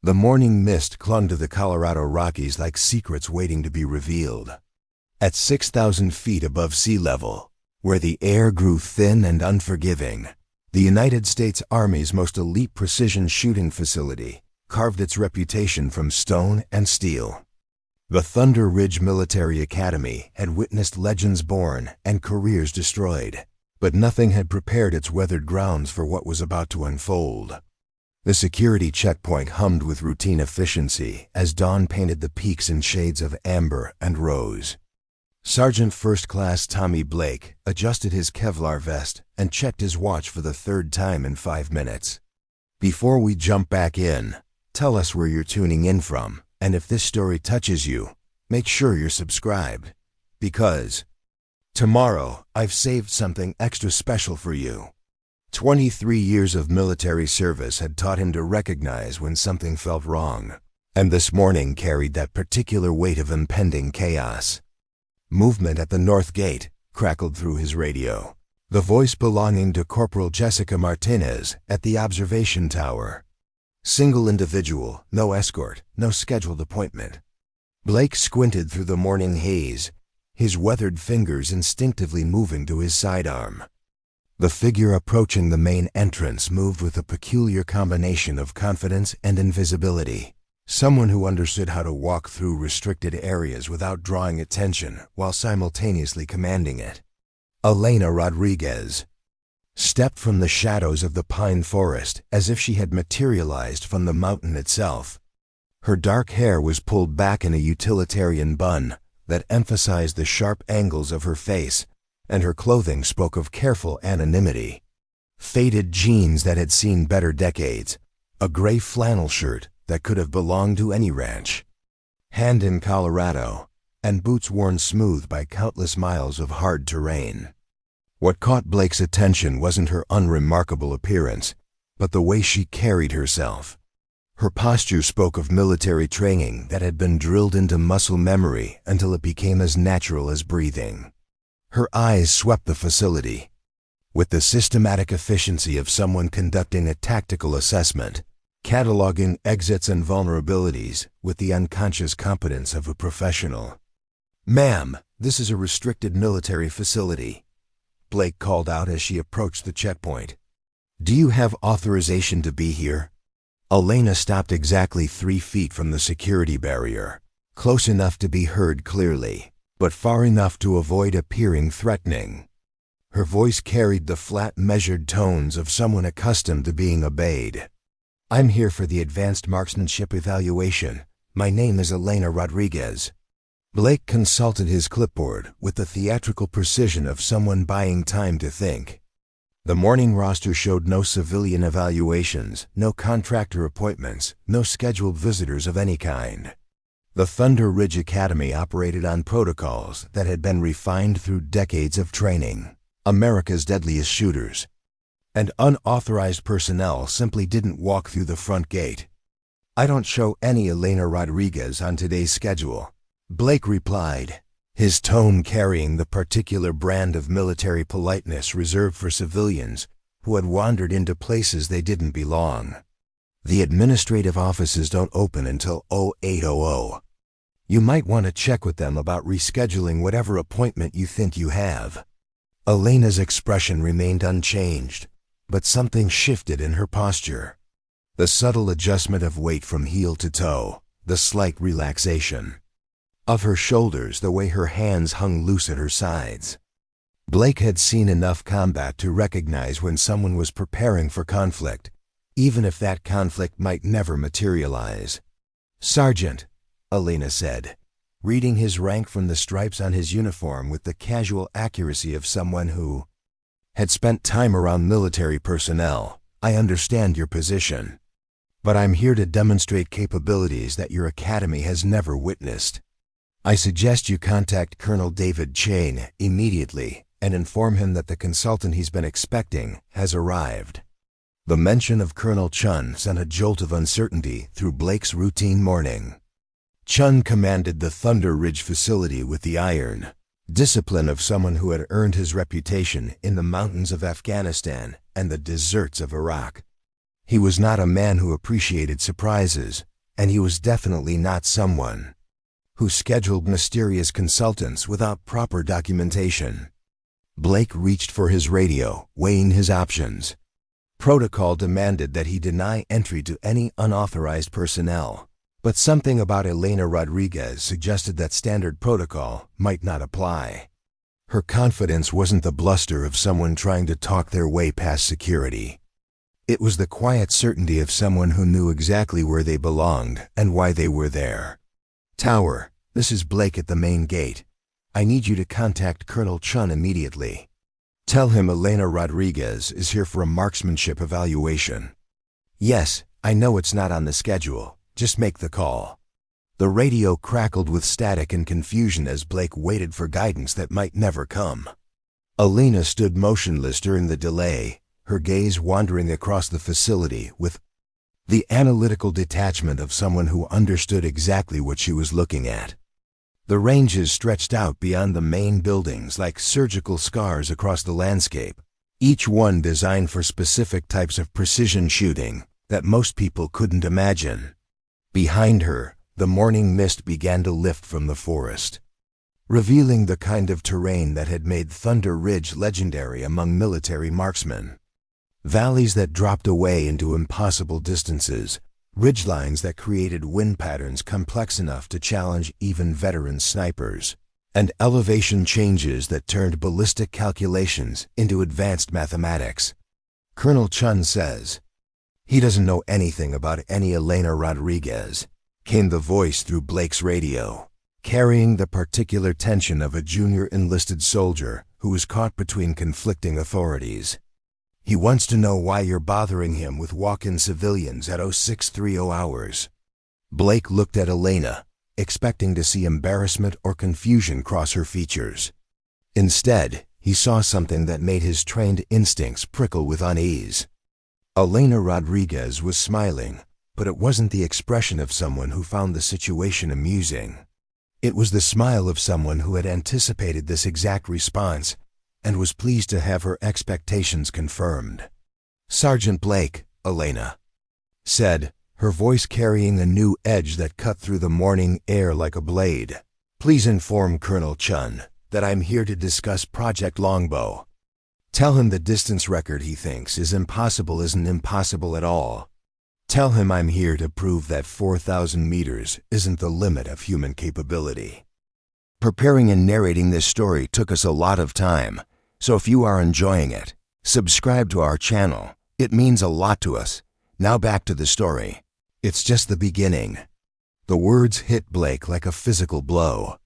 The morning mist clung to the Colorado Rockies like secrets waiting to be revealed. At 6,000 feet above sea level, where the air grew thin and unforgiving, the United States Army's most elite precision shooting facility carved its reputation from stone and steel. The Thunder Ridge Military Academy had witnessed legends born and careers destroyed, but nothing had prepared its weathered grounds for what was about to unfold. The security checkpoint hummed with routine efficiency as dawn painted the peaks in shades of amber and rose. Sergeant First Class Tommy Blake adjusted his Kevlar vest and checked his watch for the third time in 5 minutes. Before we jump back in, tell us where you're tuning in from, and if this story touches you, make sure you're subscribed, because tomorrow I've saved something extra special for you. 23 years of military service had taught him to recognize when something felt wrong, and this morning carried that particular weight of impending chaos. Movement at the North Gate crackled through his radio, the voice belonging to Corporal Jessica Martinez at the observation tower. Single individual, no escort, no scheduled appointment. Blake squinted through the morning haze, his weathered fingers instinctively moving to his sidearm. The figure approaching the main entrance moved with a peculiar combination of confidence and invisibility. Someone who understood how to walk through restricted areas without drawing attention while simultaneously commanding it. Elena Rodriguez stepped from the shadows of the pine forest as if she had materialized from the mountain itself. Her dark hair was pulled back in a utilitarian bun that emphasized the sharp angles of her face, and her clothing spoke of careful anonymity. Faded jeans that had seen better decades, a gray flannel shirt that could have belonged to any ranch, hand in Colorado, and boots worn smooth by countless miles of hard terrain. What caught Blake's attention wasn't her unremarkable appearance, but the way she carried herself. Her posture spoke of military training that had been drilled into muscle memory until it became as natural as breathing. Her eyes swept the facility with the systematic efficiency of someone conducting a tactical assessment, cataloging exits and vulnerabilities with the unconscious competence of a professional. "Ma'am, this is a restricted military facility," Blake called out as she approached the checkpoint. "Do you have authorization to be here?" Elena stopped exactly 3 feet from the security barrier, close enough to be heard clearly, but far enough to avoid appearing threatening. Her voice carried the flat, measured tones of someone accustomed to being obeyed. "I'm here for the advanced marksmanship evaluation. My name is Elena Rodriguez." Blake consulted his clipboard with the theatrical precision of someone buying time to think. The morning roster showed no civilian evaluations, no contractor appointments, no scheduled visitors of any kind. The Thunder Ridge Academy operated on protocols that had been refined through decades of training. America's deadliest shooters. And unauthorized personnel simply didn't walk through the front gate. "I don't show any Elena Rodriguez on today's schedule," Blake replied, his tone carrying the particular brand of military politeness reserved for civilians who had wandered into places they didn't belong. "The administrative offices don't open until 0800. You might want to check with them about rescheduling whatever appointment you think you have." Elena's expression remained unchanged, but something shifted in her posture. The subtle adjustment of weight from heel to toe, the slight relaxation of her shoulders, the way her hands hung loose at her sides. Blake had seen enough combat to recognize when someone was preparing for conflict, even if that conflict might never materialize. "Sergeant," Elena said, reading his rank from the stripes on his uniform with the casual accuracy of someone who had spent time around military personnel. "I understand your position, but I'm here to demonstrate capabilities that your academy has never witnessed. I suggest you contact Colonel David Chain immediately and inform him that the consultant he's been expecting has arrived." The mention of Colonel Chun sent a jolt of uncertainty through Blake's routine morning. Chun commanded the Thunder Ridge facility with the iron discipline of someone who had earned his reputation in the mountains of Afghanistan and the deserts of Iraq. He was not a man who appreciated surprises, and he was definitely not someone who scheduled mysterious consultants without proper documentation. Blake reached for his radio, weighing his options. Protocol demanded that he deny entry to any unauthorized personnel, but something about Elena Rodriguez suggested that standard protocol might not apply. Her confidence wasn't the bluster of someone trying to talk their way past security. It was the quiet certainty of someone who knew exactly where they belonged and why they were there. "Tower, this is Blake at the main gate. I need you to contact Colonel Chun immediately. Tell him Elena Rodriguez is here for a marksmanship evaluation." "Yes, I know it's not on the schedule. Just make the call." The radio crackled with static and confusion as Blake waited for guidance that might never come. Elena stood motionless during the delay, her gaze wandering across the facility with the analytical detachment of someone who understood exactly what she was looking at. The ranges stretched out beyond the main buildings like surgical scars across the landscape, each one designed for specific types of precision shooting that most people couldn't imagine. Behind her, the morning mist began to lift from the forest, revealing the kind of terrain that had made Thunder Ridge legendary among military marksmen. Valleys that dropped away into impossible distances, ridgelines that created wind patterns complex enough to challenge even veteran snipers, and elevation changes that turned ballistic calculations into advanced mathematics. "Colonel Chun says he doesn't know anything about any Elena Rodriguez," came the voice through Blake's radio, carrying the particular tension of a junior enlisted soldier who was caught between conflicting authorities. "He wants to know why you're bothering him with walk-in civilians at 0630 hours." Blake looked at Elena, expecting to see embarrassment or confusion cross her features. Instead, he saw something that made his trained instincts prickle with unease. Elena Rodriguez was smiling, but it wasn't the expression of someone who found the situation amusing. It was the smile of someone who had anticipated this exact response and was pleased to have her expectations confirmed. "Sergeant Blake," Elena said, her voice carrying a new edge that cut through the morning air like a blade. "Please inform Colonel Chun that I'm here to discuss Project Longbow. Tell him the distance record he thinks is impossible isn't impossible at all. Tell him I'm here to prove that 4,000 meters isn't the limit of human capability." Preparing and narrating this story took us a lot of time, so if you are enjoying it, subscribe to our channel. It means a lot to us. Now back to the story. It's just the beginning. The words hit Blake like a physical blow.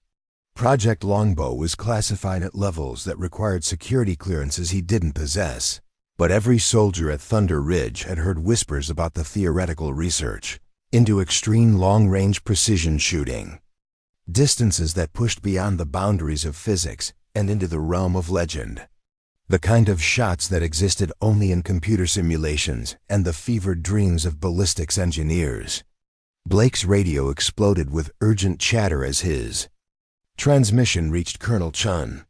Project Longbow was classified at levels that required security clearances he didn't possess. But every soldier at Thunder Ridge had heard whispers about the theoretical research into extreme long-range precision shooting, distances that pushed beyond the boundaries of physics and into the realm of legend. The kind of shots that existed only in computer simulations and the fevered dreams of ballistics engineers. Blake's radio exploded with urgent chatter as his transmission reached Colonel Chun.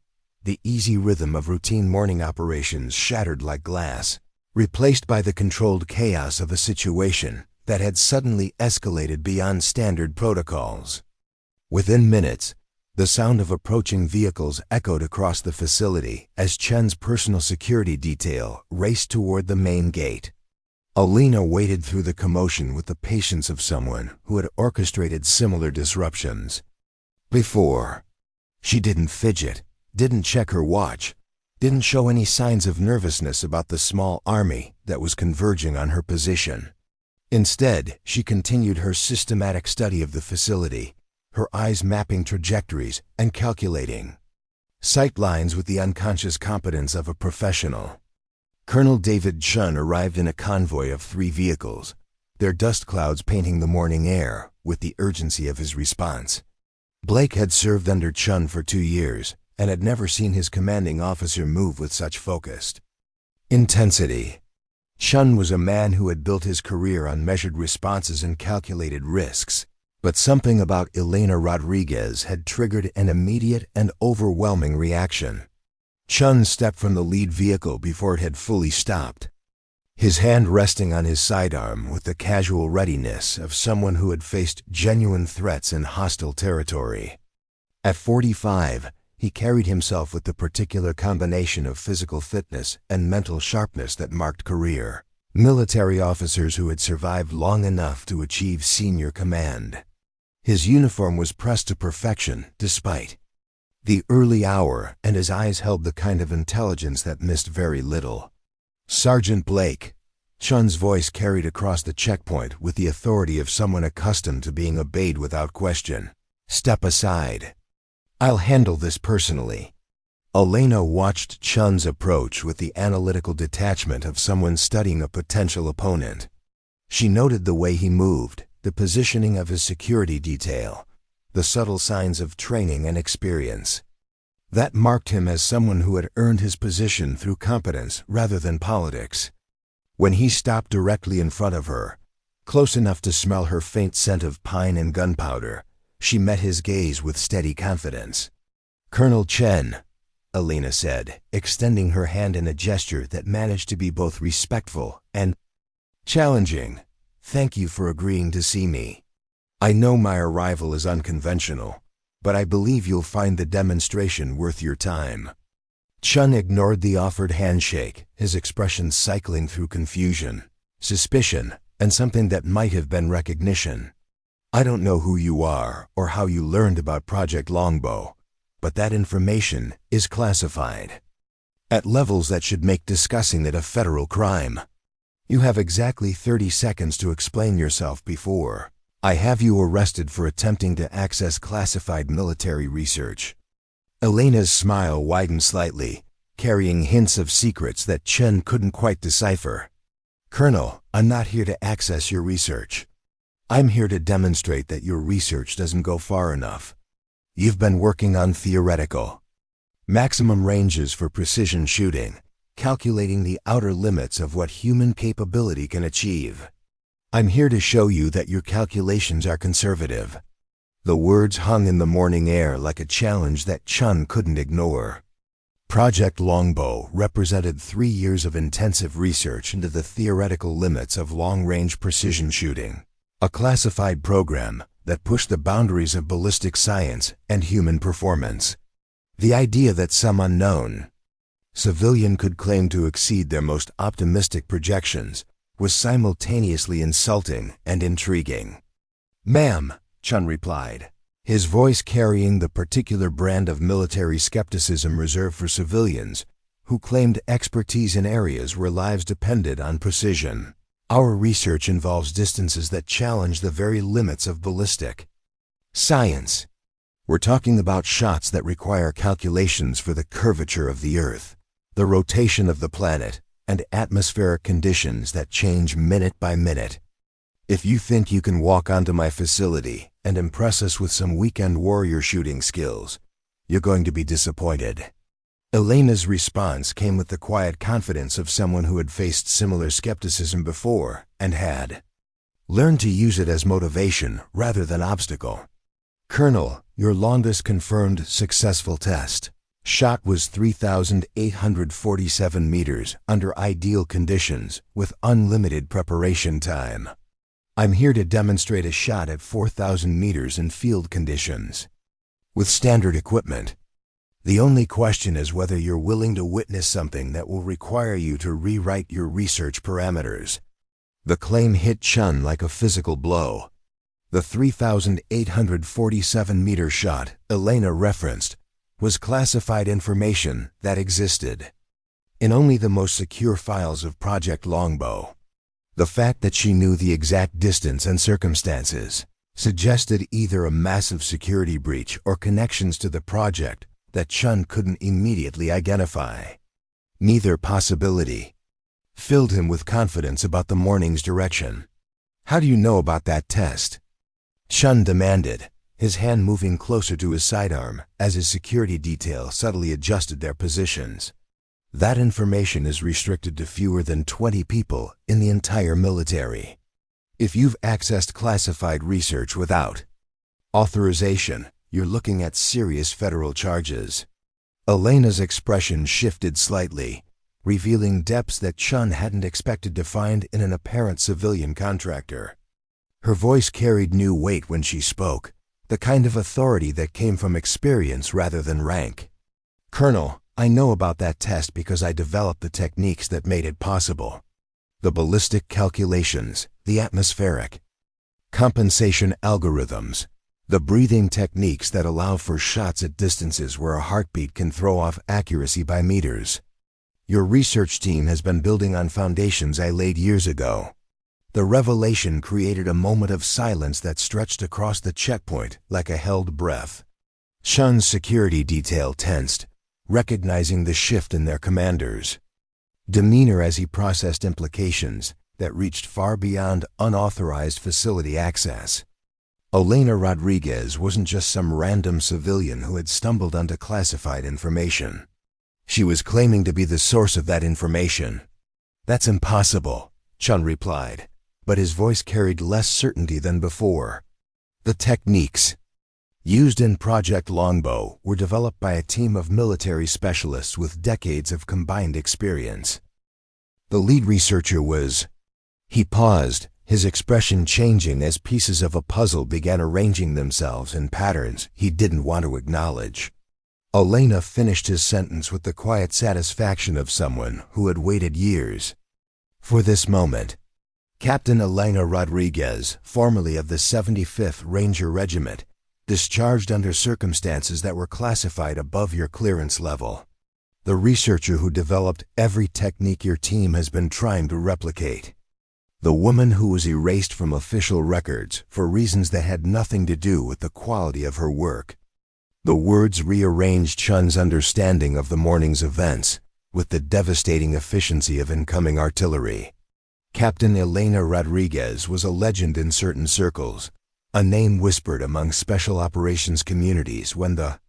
The easy rhythm of routine morning operations shattered like glass, replaced by the controlled chaos of a situation that had suddenly escalated beyond standard protocols. Within minutes, the sound of approaching vehicles echoed across the facility as Chen's personal security detail raced toward the main gate. Elena waited through the commotion with the patience of someone who had orchestrated similar disruptions before. She didn't fidget, didn't check her watch, didn't show any signs of nervousness about the small army that was converging on her position. Instead, she continued her systematic study of the facility, her eyes mapping trajectories and calculating sight lines with the unconscious competence of a professional. Colonel David Chun arrived in a convoy of 3 vehicles, their dust clouds painting the morning air with the urgency of his response. Blake had served under Chun for 2 years and had never seen his commanding officer move with such focused intensity. Chun was a man who had built his career on measured responses and calculated risks. But something about Elena Rodriguez had triggered an immediate and overwhelming reaction. Chun stepped from the lead vehicle before it had fully stopped. his hand resting on his sidearm with the casual readiness of someone who had faced genuine threats in hostile territory. At 45, he carried himself with the particular combination of physical fitness and mental sharpness that marked career military officers who had survived long enough to achieve senior command. His uniform was pressed to perfection despite the early hour, and his eyes held the kind of intelligence that missed very little. "Sergeant Blake," Chun's voice carried across the checkpoint with the authority of someone accustomed to being obeyed without question. "Step aside. I'll handle this personally." Elena watched Chun's approach with the analytical detachment of someone studying a potential opponent. She noted the way he moved, the positioning of his security detail, the subtle signs of training and experience. That marked him as someone who had earned his position through competence rather than politics. When he stopped directly in front of her, close enough to smell her faint scent of pine and gunpowder, she met his gaze with steady confidence. "Colonel Chen," Elena said, extending her hand in a gesture that managed to be both respectful and challenging. "Thank you for agreeing to see me. I know my arrival is unconventional, but I believe you'll find the demonstration worth your time." Chun ignored the offered handshake, his expression cycling through confusion, suspicion, and something that might have been recognition. "I don't know who you are or how you learned about Project Longbow, but that information is classified at levels that should make discussing it a federal crime. You have exactly 30 seconds to explain yourself before I have you arrested for attempting to access classified military research." Elena's smile widened slightly, carrying hints of secrets that Chen couldn't quite decipher. "Colonel, I'm not here to access your research. I'm here to demonstrate that your research doesn't go far enough. You've been working on theoretical maximum ranges for precision shooting, calculating the outer limits of what human capability can achieve. I'm here to show you that your calculations are conservative." The words hung in the morning air like a challenge that Chun couldn't ignore. Project Longbow represented 3 years of intensive research into the theoretical limits of long-range precision shooting, a classified program that pushed the boundaries of ballistic science and human performance. The idea that some unknown civilian could claim to exceed their most optimistic projections was simultaneously insulting and intriguing. "Ma'am," Chun replied, his voice carrying the particular brand of military skepticism reserved for civilians who claimed expertise in areas where lives depended on precision. "Our research involves distances that challenge the very limits of ballistic science. We're talking about shots that require calculations for the curvature of the Earth, the rotation of the planet, and atmospheric conditions that change minute by minute. If you think you can walk onto my facility and impress us with some weekend warrior shooting skills, you're going to be disappointed." Elena's response came with the quiet confidence of someone who had faced similar skepticism before and had learned to use it as motivation rather than obstacle. "Colonel, your longest confirmed successful test shot was 3,847 meters under ideal conditions with unlimited preparation time. I'm here to demonstrate a shot at 4,000 meters in field conditions with standard equipment. The only question is whether you're willing to witness something that will require you to rewrite your research parameters." The claim hit Chun like a physical blow. The 3,847-meter shot Elena referenced was classified information that existed in only the most secure files of Project Longbow. The fact that she knew the exact distance and circumstances suggested either a massive security breach or connections to the project that Chun couldn't immediately identify. Neither possibility filled him with confidence about the morning's direction. "How do you know about that test?" Chun demanded, his hand moving closer to his sidearm as his security detail subtly adjusted their positions. "That information is restricted to fewer than 20 people in the entire military. If you've accessed classified research without authorization, you're looking at serious federal charges." Elena's expression shifted slightly, revealing depths that Chun hadn't expected to find in an apparent civilian contractor. Her voice carried new weight when she spoke, the kind of authority that came from experience rather than rank. "Colonel, I know about that test because I developed the techniques that made it possible. The ballistic calculations, the atmospheric compensation algorithms, the breathing techniques that allow for shots at distances where a heartbeat can throw off accuracy by meters. Your research team has been building on foundations I laid years ago." The revelation created a moment of silence that stretched across the checkpoint like a held breath. Chun's security detail tensed, recognizing the shift in their commander's demeanor as he processed implications that reached far beyond unauthorized facility access. Elena Rodriguez wasn't just some random civilian who had stumbled onto classified information. She was claiming to be the source of that information. "That's impossible," Chun replied, but his voice carried less certainty than before. "The techniques used in Project Longbow were developed by a team of military specialists with decades of combined experience. The lead researcher was..." He paused, his expression changing as pieces of a puzzle began arranging themselves in patterns he didn't want to acknowledge. Elena finished his sentence with the quiet satisfaction of someone who had waited years for this moment. "Captain Elena Rodriguez, formerly of the 75th Ranger Regiment, discharged under circumstances that were classified above your clearance level. The researcher who developed every technique your team has been trying to replicate. The woman who was erased from official records for reasons that had nothing to do with the quality of her work." The words rearranged Chun's understanding of the morning's events with the devastating efficiency of incoming artillery. Captain Elena Rodriguez was a legend in certain circles, a name whispered among special operations communities when the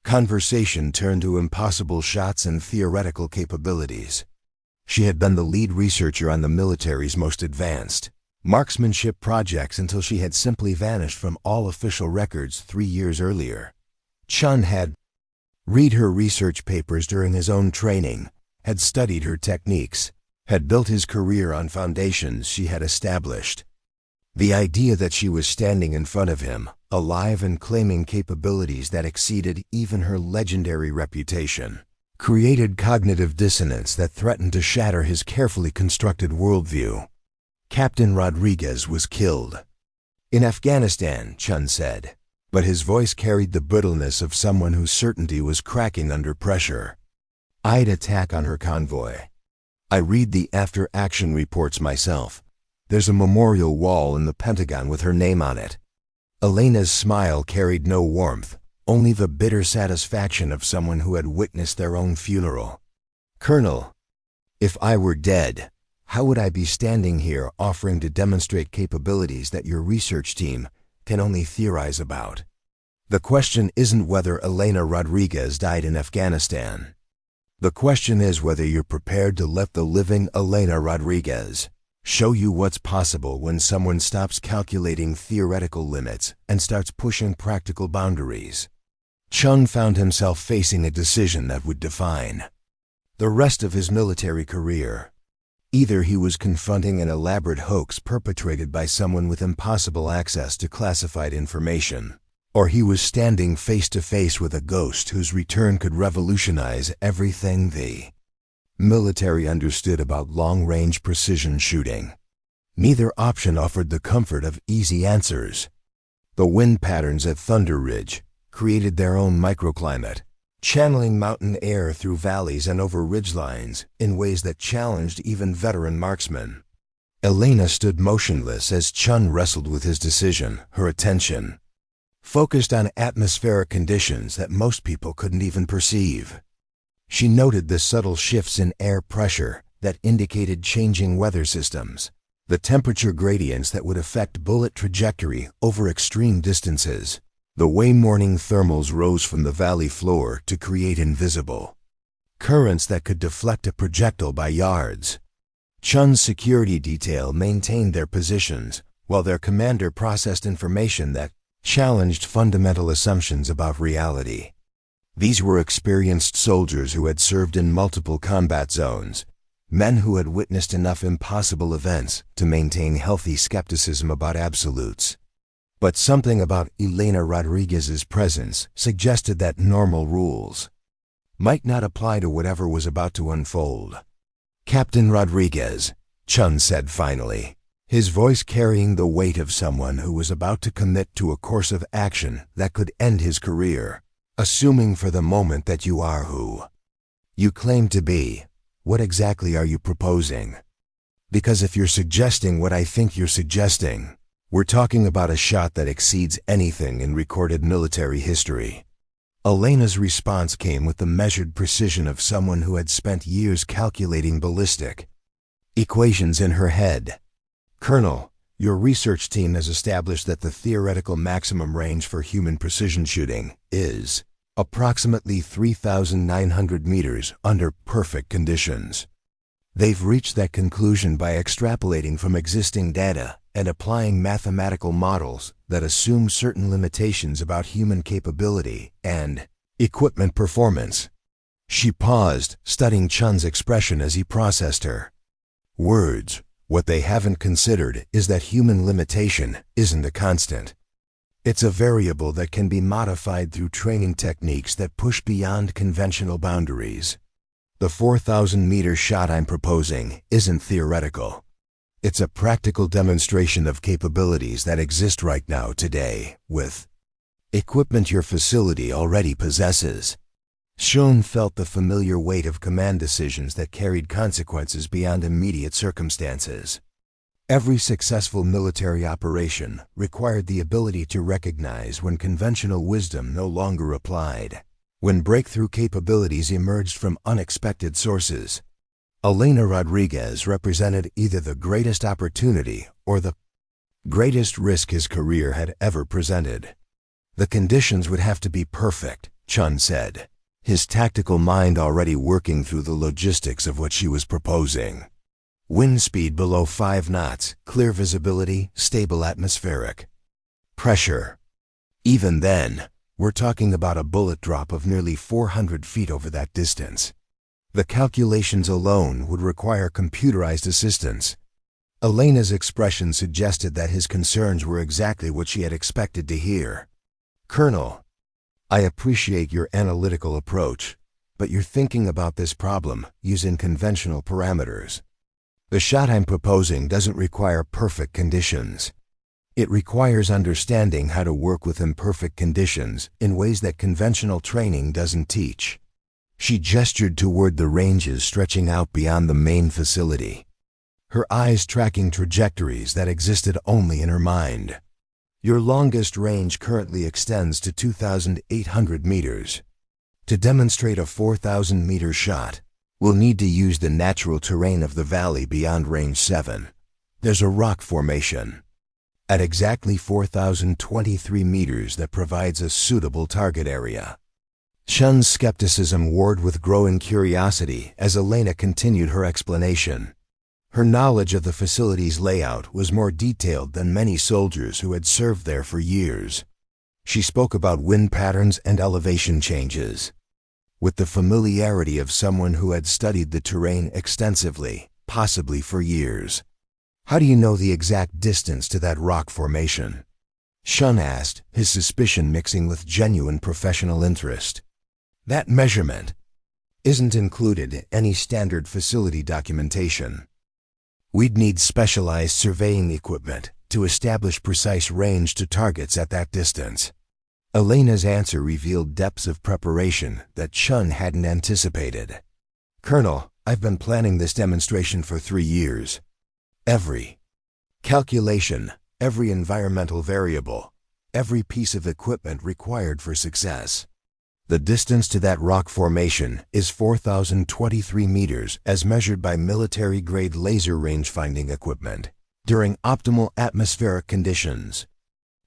conversation turned to impossible shots and theoretical capabilities. She had been the lead researcher on the military's most advanced marksmanship projects until she had simply vanished from all official records 3 years earlier. Chun had read her research papers during his own training, had studied her techniques, had built his career on foundations she had established. The idea that she was standing in front of him, alive and claiming capabilities that exceeded even her legendary reputation, created cognitive dissonance that threatened to shatter his carefully constructed worldview. Captain Rodriguez was killed in Afghanistan, Chun said, but his voice carried the brittleness of someone whose certainty was cracking under pressure. "I'd attack on her convoy. I read the after-action reports myself. There's a memorial wall in the Pentagon with her name on it." Elena's smile carried no warmth, only the bitter satisfaction of someone who had witnessed their own funeral. "Colonel, if I were dead, how would I be standing here offering to demonstrate capabilities that your research team can only theorize about?" The question isn't whether Elena Rodriguez died in Afghanistan. The question is whether you're prepared to let the living Elena Rodriguez show you what's possible when someone stops calculating theoretical limits and starts pushing practical boundaries. Chun found himself facing a decision that would define the rest of his military career. Either he was confronting an elaborate hoax perpetrated by someone with impossible access to classified information, or he was standing face to face with a ghost whose return could revolutionize everything the military understood about long-range precision shooting. Neither option offered the comfort of easy answers. The wind patterns at Thunder Ridge created their own microclimate, channeling mountain air through valleys and over ridgelines in ways that challenged even veteran marksmen. Elena stood motionless as Chun wrestled with his decision, her attention focused on atmospheric conditions that most people couldn't even perceive. She noted the subtle shifts in air pressure that indicated changing weather systems, the temperature gradients that would affect bullet trajectory over extreme distances, the way morning thermals rose from the valley floor to create invisible currents that could deflect a projectile by yards. Chun's security detail maintained their positions, while their commander processed information that challenged fundamental assumptions about reality. These were experienced soldiers who had served in multiple combat zones, men who had witnessed enough impossible events to maintain healthy skepticism about absolutes. But something about Elena Rodriguez's presence suggested that normal rules might not apply to whatever was about to unfold. "Captain Rodriguez," Chun said finally, his voice carrying the weight of someone who was about to commit to a course of action that could end his career. "Assuming for the moment that you are who you claim to be, what exactly are you proposing? Because if you're suggesting what I think you're suggesting, we're talking about a shot that exceeds anything in recorded military history." Elena's response came with the measured precision of someone who had spent years calculating ballistic equations in her head. "Colonel, your research team has established that the theoretical maximum range for human precision shooting is approximately 3,900 meters under perfect conditions. They've reached that conclusion by extrapolating from existing data and applying mathematical models that assume certain limitations about human capability and equipment performance." She paused, studying Chun's expression as he processed her words. What they haven't considered is that human limitation isn't a constant. It's a variable that can be modified through training techniques that push beyond conventional boundaries. The 4,000-meter shot I'm proposing isn't theoretical. It's a practical demonstration of capabilities that exist right now today, with equipment your facility already possesses. Shun felt the familiar weight of command decisions that carried consequences beyond immediate circumstances. Every successful military operation required the ability to recognize when conventional wisdom no longer applied, when breakthrough capabilities emerged from unexpected sources. Elena Rodriguez represented either the greatest opportunity or the greatest risk his career had ever presented. The conditions would have to be perfect, Chun said, his tactical mind already working through the logistics of what she was proposing. Wind speed below 5 knots, clear visibility, stable atmospheric pressure. Even then, we're talking about a bullet drop of nearly 400 feet over that distance. The calculations alone would require computerized assistance. Elena's expression suggested that his concerns were exactly what she had expected to hear. "Colonel, I appreciate your analytical approach, but you're thinking about this problem using conventional parameters. The shot I'm proposing doesn't require perfect conditions. It requires understanding how to work with imperfect conditions in ways that conventional training doesn't teach." She gestured toward the ranges stretching out beyond the main facility, her eyes tracking trajectories that existed only in her mind. "Your longest range currently extends to 2,800 meters. To demonstrate a 4,000-meter shot, we'll need to use the natural terrain of the valley beyond range 7. There's a rock formation at exactly 4,023 meters that provides a suitable target area." Shun's skepticism warred with growing curiosity as Elena continued her explanation. Her knowledge of the facility's layout was more detailed than many soldiers who had served there for years. She spoke about wind patterns and elevation changes with the familiarity of someone who had studied the terrain extensively, possibly for years. "How do you know the exact distance to that rock formation?" Shun asked, his suspicion mixing with genuine professional interest. "That measurement isn't included in any standard facility documentation. We'd need specialized surveying equipment to establish precise range to targets at that distance." Elena's answer revealed depths of preparation that Chun hadn't anticipated. "Colonel, I've been planning this demonstration for 3 years. Every calculation, every environmental variable, every piece of equipment required for success. The distance to that rock formation is 4,023 meters as measured by military-grade laser range-finding equipment during optimal atmospheric conditions.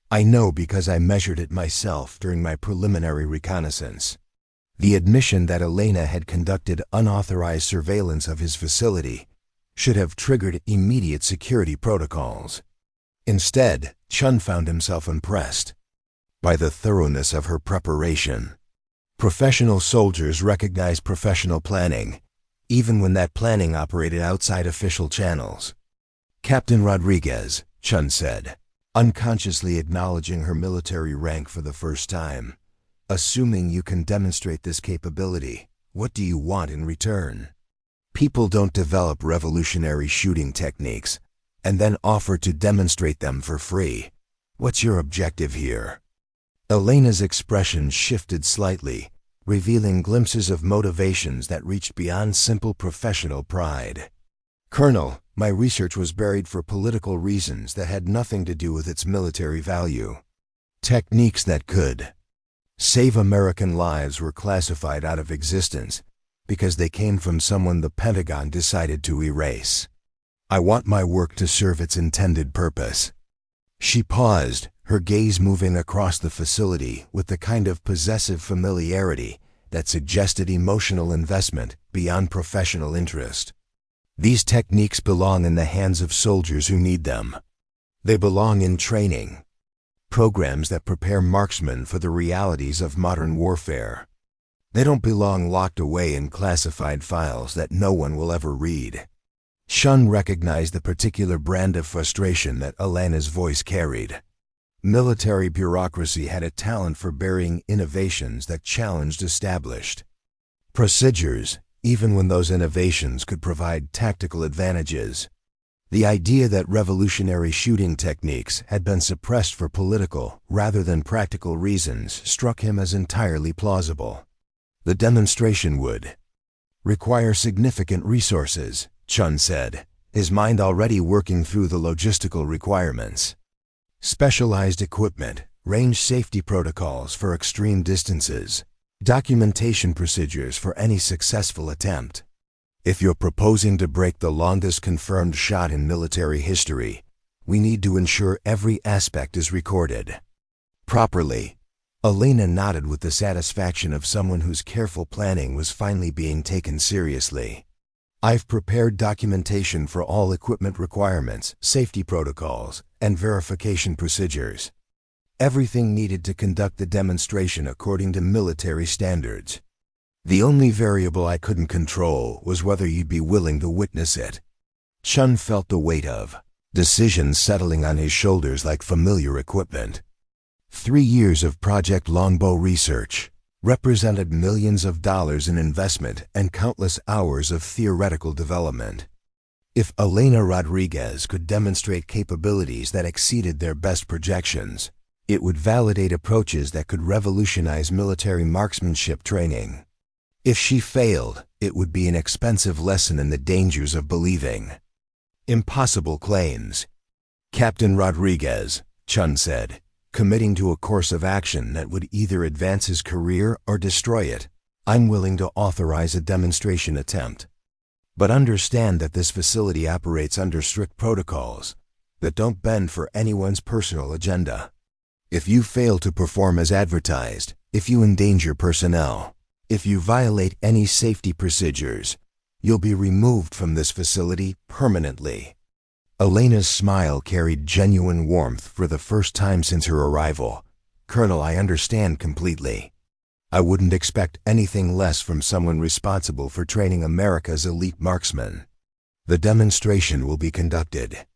I know because I measured it myself during my preliminary reconnaissance." The admission that Elena had conducted unauthorized surveillance of his facility should have triggered immediate security protocols. Instead, Chun found himself impressed by the thoroughness of her preparation. Professional soldiers recognize professional planning, even when that planning operated outside official channels. Captain Rodriguez, Chun said, unconsciously acknowledging her military rank for the first time. Assuming you can demonstrate this capability, what do you want in return? People don't develop revolutionary shooting techniques and then offer to demonstrate them for free. What's your objective here? Elena's expression shifted slightly, revealing glimpses of motivations that reached beyond simple professional pride. Colonel, my research was buried for political reasons that had nothing to do with its military value. Techniques that could save American lives were classified out of existence because they came from someone the Pentagon decided to erase. I want my work to serve its intended purpose. She paused, her gaze moving across the facility with the kind of possessive familiarity that suggested emotional investment beyond professional interest. These techniques belong in the hands of soldiers who need them. They belong in training, programs that prepare marksmen for the realities of modern warfare. They don't belong locked away in classified files that no one will ever read. Shun recognized the particular brand of frustration that Elena's voice carried. Military bureaucracy had a talent for burying innovations that challenged established procedures, even when those innovations could provide tactical advantages. The idea that revolutionary shooting techniques had been suppressed for political rather than practical reasons struck him as entirely plausible. The demonstration would require significant resources, Chun said, his mind already working through the logistical requirements. Specialized equipment, range safety protocols for extreme distances, documentation procedures for any successful attempt. If you're proposing to break the longest confirmed shot in military history, we need to ensure every aspect is recorded properly. Elena nodded with the satisfaction of someone whose careful planning was finally being taken seriously. I've prepared documentation for all equipment requirements, safety protocols, and verification procedures. Everything needed to conduct the demonstration according to military standards. The only variable I couldn't control was whether you'd be willing to witness it. Chun felt the weight of decisions settling on his shoulders like familiar equipment. 3 years of Project Longbow research represented millions of dollars in investment and countless hours of theoretical development. If Elena Rodriguez could demonstrate capabilities that exceeded their best projections, it would validate approaches that could revolutionize military marksmanship training. If she failed, it would be an expensive lesson in the dangers of believing impossible claims. Captain Rodriguez, Chun said, committing to a course of action that would either advance his career or destroy it, I'm willing to authorize a demonstration attempt. But understand that this facility operates under strict protocols that don't bend for anyone's personal agenda. If you fail to perform as advertised, if you endanger personnel, if you violate any safety procedures, you'll be removed from this facility permanently. Elena's smile carried genuine warmth for the first time since her arrival. Colonel, I understand completely. I wouldn't expect anything less from someone responsible for training America's elite marksmen. The demonstration will be conducted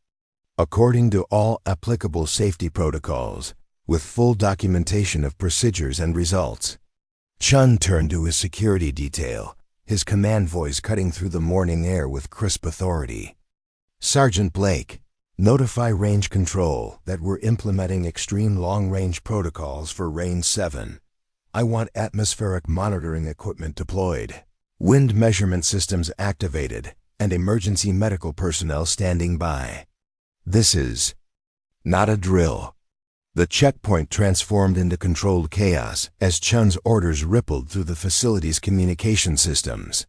according to all applicable safety protocols, with full documentation of procedures and results. Chun turned to his security detail, his command voice cutting through the morning air with crisp authority. Sergeant Blake, notify Range Control that we're implementing extreme long-range protocols for Range 7. I want atmospheric monitoring equipment deployed, wind measurement systems activated, and emergency medical personnel standing by. This is not a drill. The checkpoint transformed into controlled chaos as Chun's orders rippled through the facility's communication systems.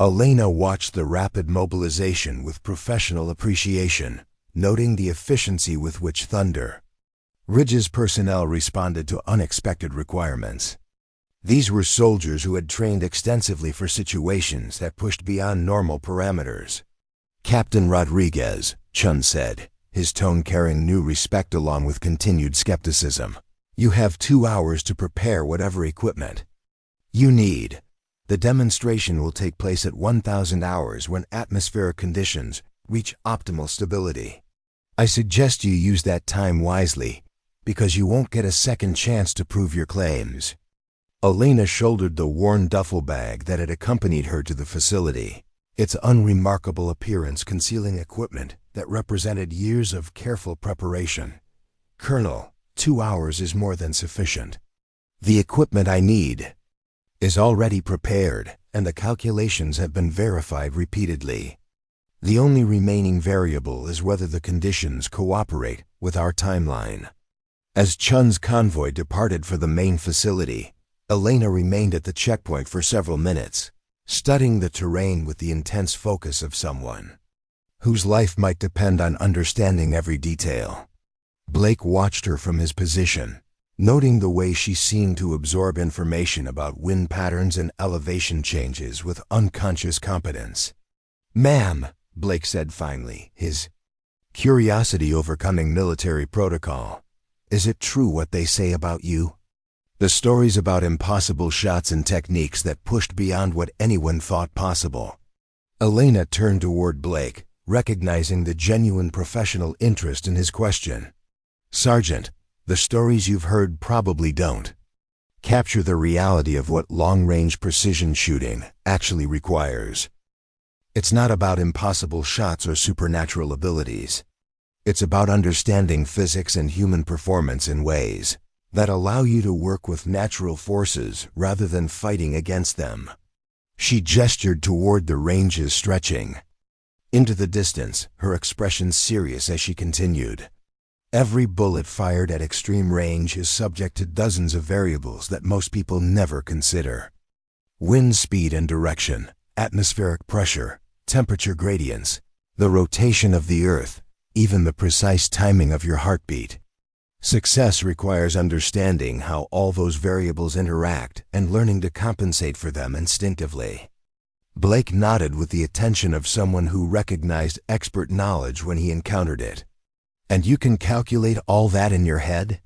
Elena watched the rapid mobilization with professional appreciation, noting the efficiency with which Thunder Ridge's personnel responded to unexpected requirements. These were soldiers who had trained extensively for situations that pushed beyond normal parameters. Captain Rodriguez, Chun said, his tone carrying new respect along with continued skepticism. You have 2 hours to prepare whatever equipment You need. The demonstration will take place at 1,000 hours when atmospheric conditions reach optimal stability. I suggest you use that time wisely, because you won't get a second chance to prove your claims. Elena shouldered the worn duffel bag that had accompanied her to the facility, its unremarkable appearance concealing equipment that represented years of careful preparation. Colonel, 2 hours is more than sufficient. The equipment I need is already prepared, and the calculations have been verified repeatedly. The only remaining variable is whether the conditions cooperate with our timeline. As Chun's convoy departed for the main facility, Elena remained at the checkpoint for several minutes, studying the terrain with the intense focus of someone whose life might depend on understanding every detail. Blake watched her from his position, noting the way she seemed to absorb information about wind patterns and elevation changes with unconscious competence. "Ma'am," Blake said finally, his curiosity overcoming military protocol, "is it true what they say about you? The stories about impossible shots and techniques that pushed beyond what anyone thought possible." Elena turned toward Blake, recognizing the genuine professional interest in his question. "Sergeant, the stories you've heard probably don't capture the reality of what long-range precision shooting actually requires. It's not about impossible shots or supernatural abilities. It's about understanding physics and human performance in ways that allow you to work with natural forces rather than fighting against them." She gestured toward the ranges stretching into the distance, her expression serious as she continued. "Every bullet fired at extreme range is subject to dozens of variables that most people never consider. Wind speed and direction, atmospheric pressure, temperature gradients, the rotation of the Earth, even the precise timing of your heartbeat. Success requires understanding how all those variables interact and learning to compensate for them instinctively." Blake nodded with the attention of someone who recognized expert knowledge when he encountered it. "And you can calculate all that in your head?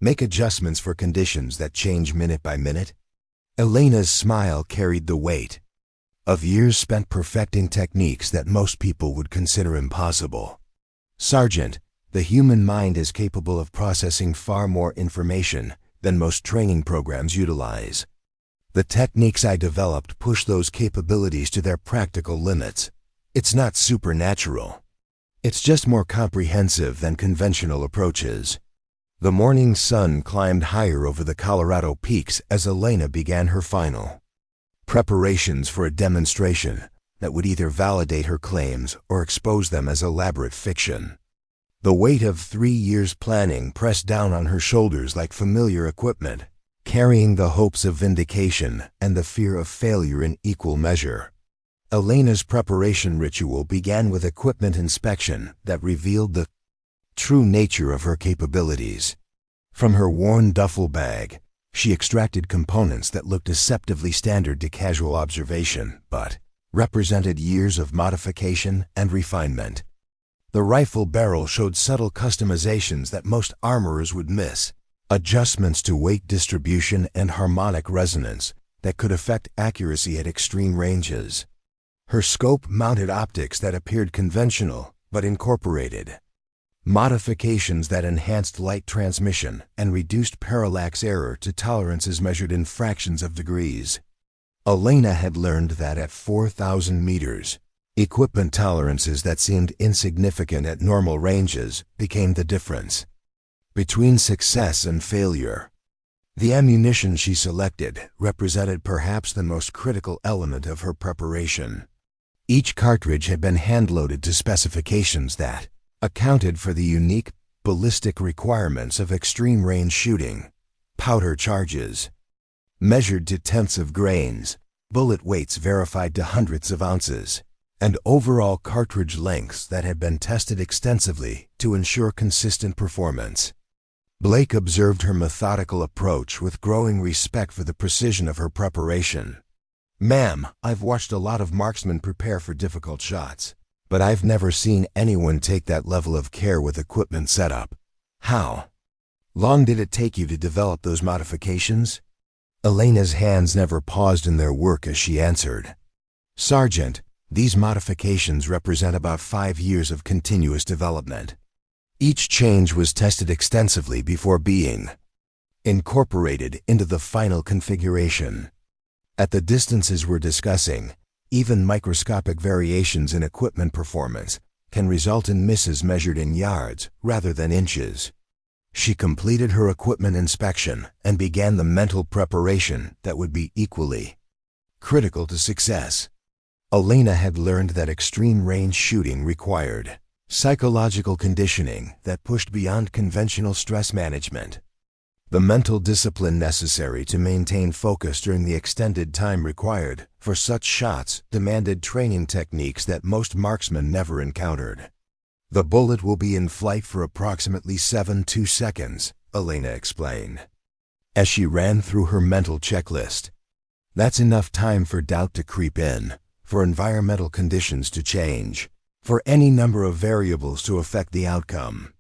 Make adjustments for conditions that change minute by minute?" Elena's smile carried the weight of years spent perfecting techniques that most people would consider impossible. "Sergeant, the human mind is capable of processing far more information than most training programs utilize. The techniques I developed push those capabilities to their practical limits. It's not supernatural. It's just more comprehensive than conventional approaches." The morning sun climbed higher over the Colorado peaks as Elena began her final preparations for a demonstration that would either validate her claims or expose them as elaborate fiction. The weight of 3 years' planning pressed down on her shoulders like familiar equipment, carrying the hopes of vindication and the fear of failure in equal measure. Elena's preparation ritual began with equipment inspection that revealed the true nature of her capabilities. From her worn duffel bag, she extracted components that looked deceptively standard to casual observation, but represented years of modification and refinement. The rifle barrel showed subtle customizations that most armorers would miss, adjustments to weight distribution and harmonic resonance that could affect accuracy at extreme ranges. Her scope mounted optics that appeared conventional but incorporated modifications that enhanced light transmission and reduced parallax error to tolerances measured in fractions of degrees. Elena had learned that at 4,000 meters, equipment tolerances that seemed insignificant at normal ranges became the difference between success and failure. The ammunition she selected represented perhaps the most critical element of her preparation. Each cartridge had been hand-loaded to specifications that accounted for the unique ballistic requirements of extreme-range shooting. Powder charges measured to tenths of grains, bullet weights verified to hundredths of ounces, and overall cartridge lengths that had been tested extensively to ensure consistent performance. Blake observed her methodical approach with growing respect for the precision of her preparation. "Ma'am, I've watched a lot of marksmen prepare for difficult shots, but I've never seen anyone take that level of care with equipment setup. How long did it take you to develop those modifications?" Elena's hands never paused in their work as she answered, "Sergeant, these modifications represent about 5 years of continuous development. Each change was tested extensively before being incorporated into the final configuration. At the distances we're discussing, even microscopic variations in equipment performance can result in misses measured in yards rather than inches." She completed her equipment inspection and began the mental preparation that would be equally critical to success. Elena had learned that extreme range shooting required psychological conditioning that pushed beyond conventional stress management. The mental discipline necessary to maintain focus during the extended time required for such shots demanded training techniques that most marksmen never encountered. "The bullet will be in flight for approximately 7 seconds, Elena explained, as she ran through her mental checklist. That's enough time for doubt to creep in, for environmental conditions to change, for any number of variables to affect the outcome.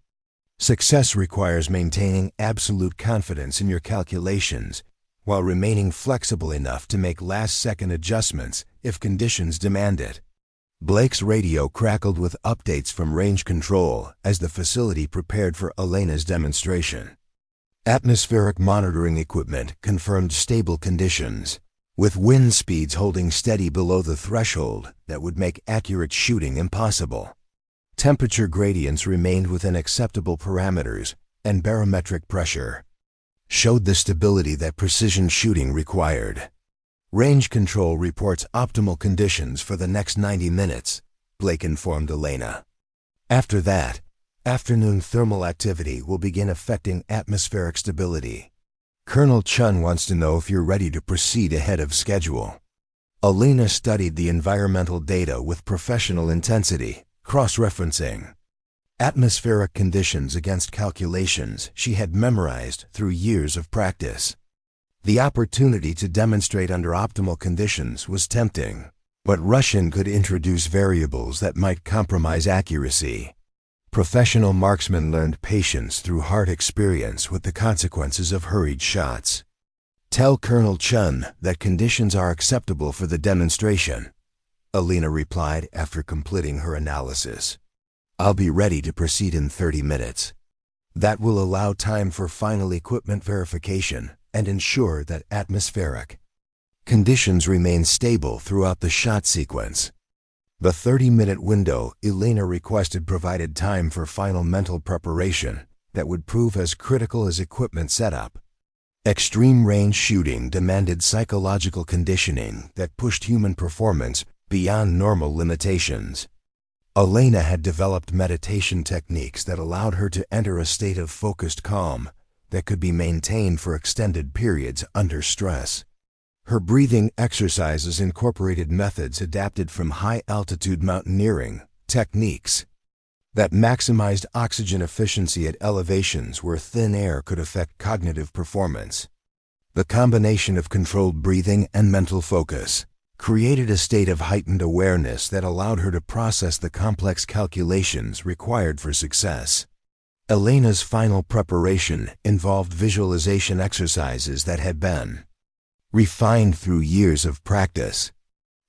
Success requires maintaining absolute confidence in your calculations while remaining flexible enough to make last-second adjustments if conditions demand it." Blake's radio crackled with updates from range control as the facility prepared for Elena's demonstration. Atmospheric monitoring equipment confirmed stable conditions, with wind speeds holding steady below the threshold that would make accurate shooting impossible. Temperature gradients remained within acceptable parameters, and barometric pressure showed the stability that precision shooting required. "Range control reports optimal conditions for the next 90 minutes, Blake informed Elena. "After that, afternoon thermal activity will begin affecting atmospheric stability. Colonel Chun wants to know if you're ready to proceed ahead of schedule." Elena studied the environmental data with professional intensity, cross-referencing atmospheric conditions against calculations she had memorized through years of practice. The opportunity to demonstrate under optimal conditions was tempting, but rushing could introduce variables that might compromise accuracy. Professional marksmen learned patience through hard experience with the consequences of hurried shots. "Tell Colonel Chun that conditions are acceptable for the demonstration," Elena replied after completing her analysis. "I'll be ready to proceed in 30 minutes. That will allow time for final equipment verification and ensure that atmospheric conditions remain stable throughout the shot sequence." The 30-minute window Elena requested provided time for final mental preparation that would prove as critical as equipment setup. Extreme range shooting demanded psychological conditioning that pushed human performance beyond normal limitations. Elena had developed meditation techniques that allowed her to enter a state of focused calm that could be maintained for extended periods under stress. Her breathing exercises incorporated methods adapted from high-altitude mountaineering techniques that maximized oxygen efficiency at elevations where thin air could affect cognitive performance. The combination of controlled breathing and mental focus created a state of heightened awareness that allowed her to process the complex calculations required for success. Elena's final preparation involved visualization exercises that had been refined through years of practice.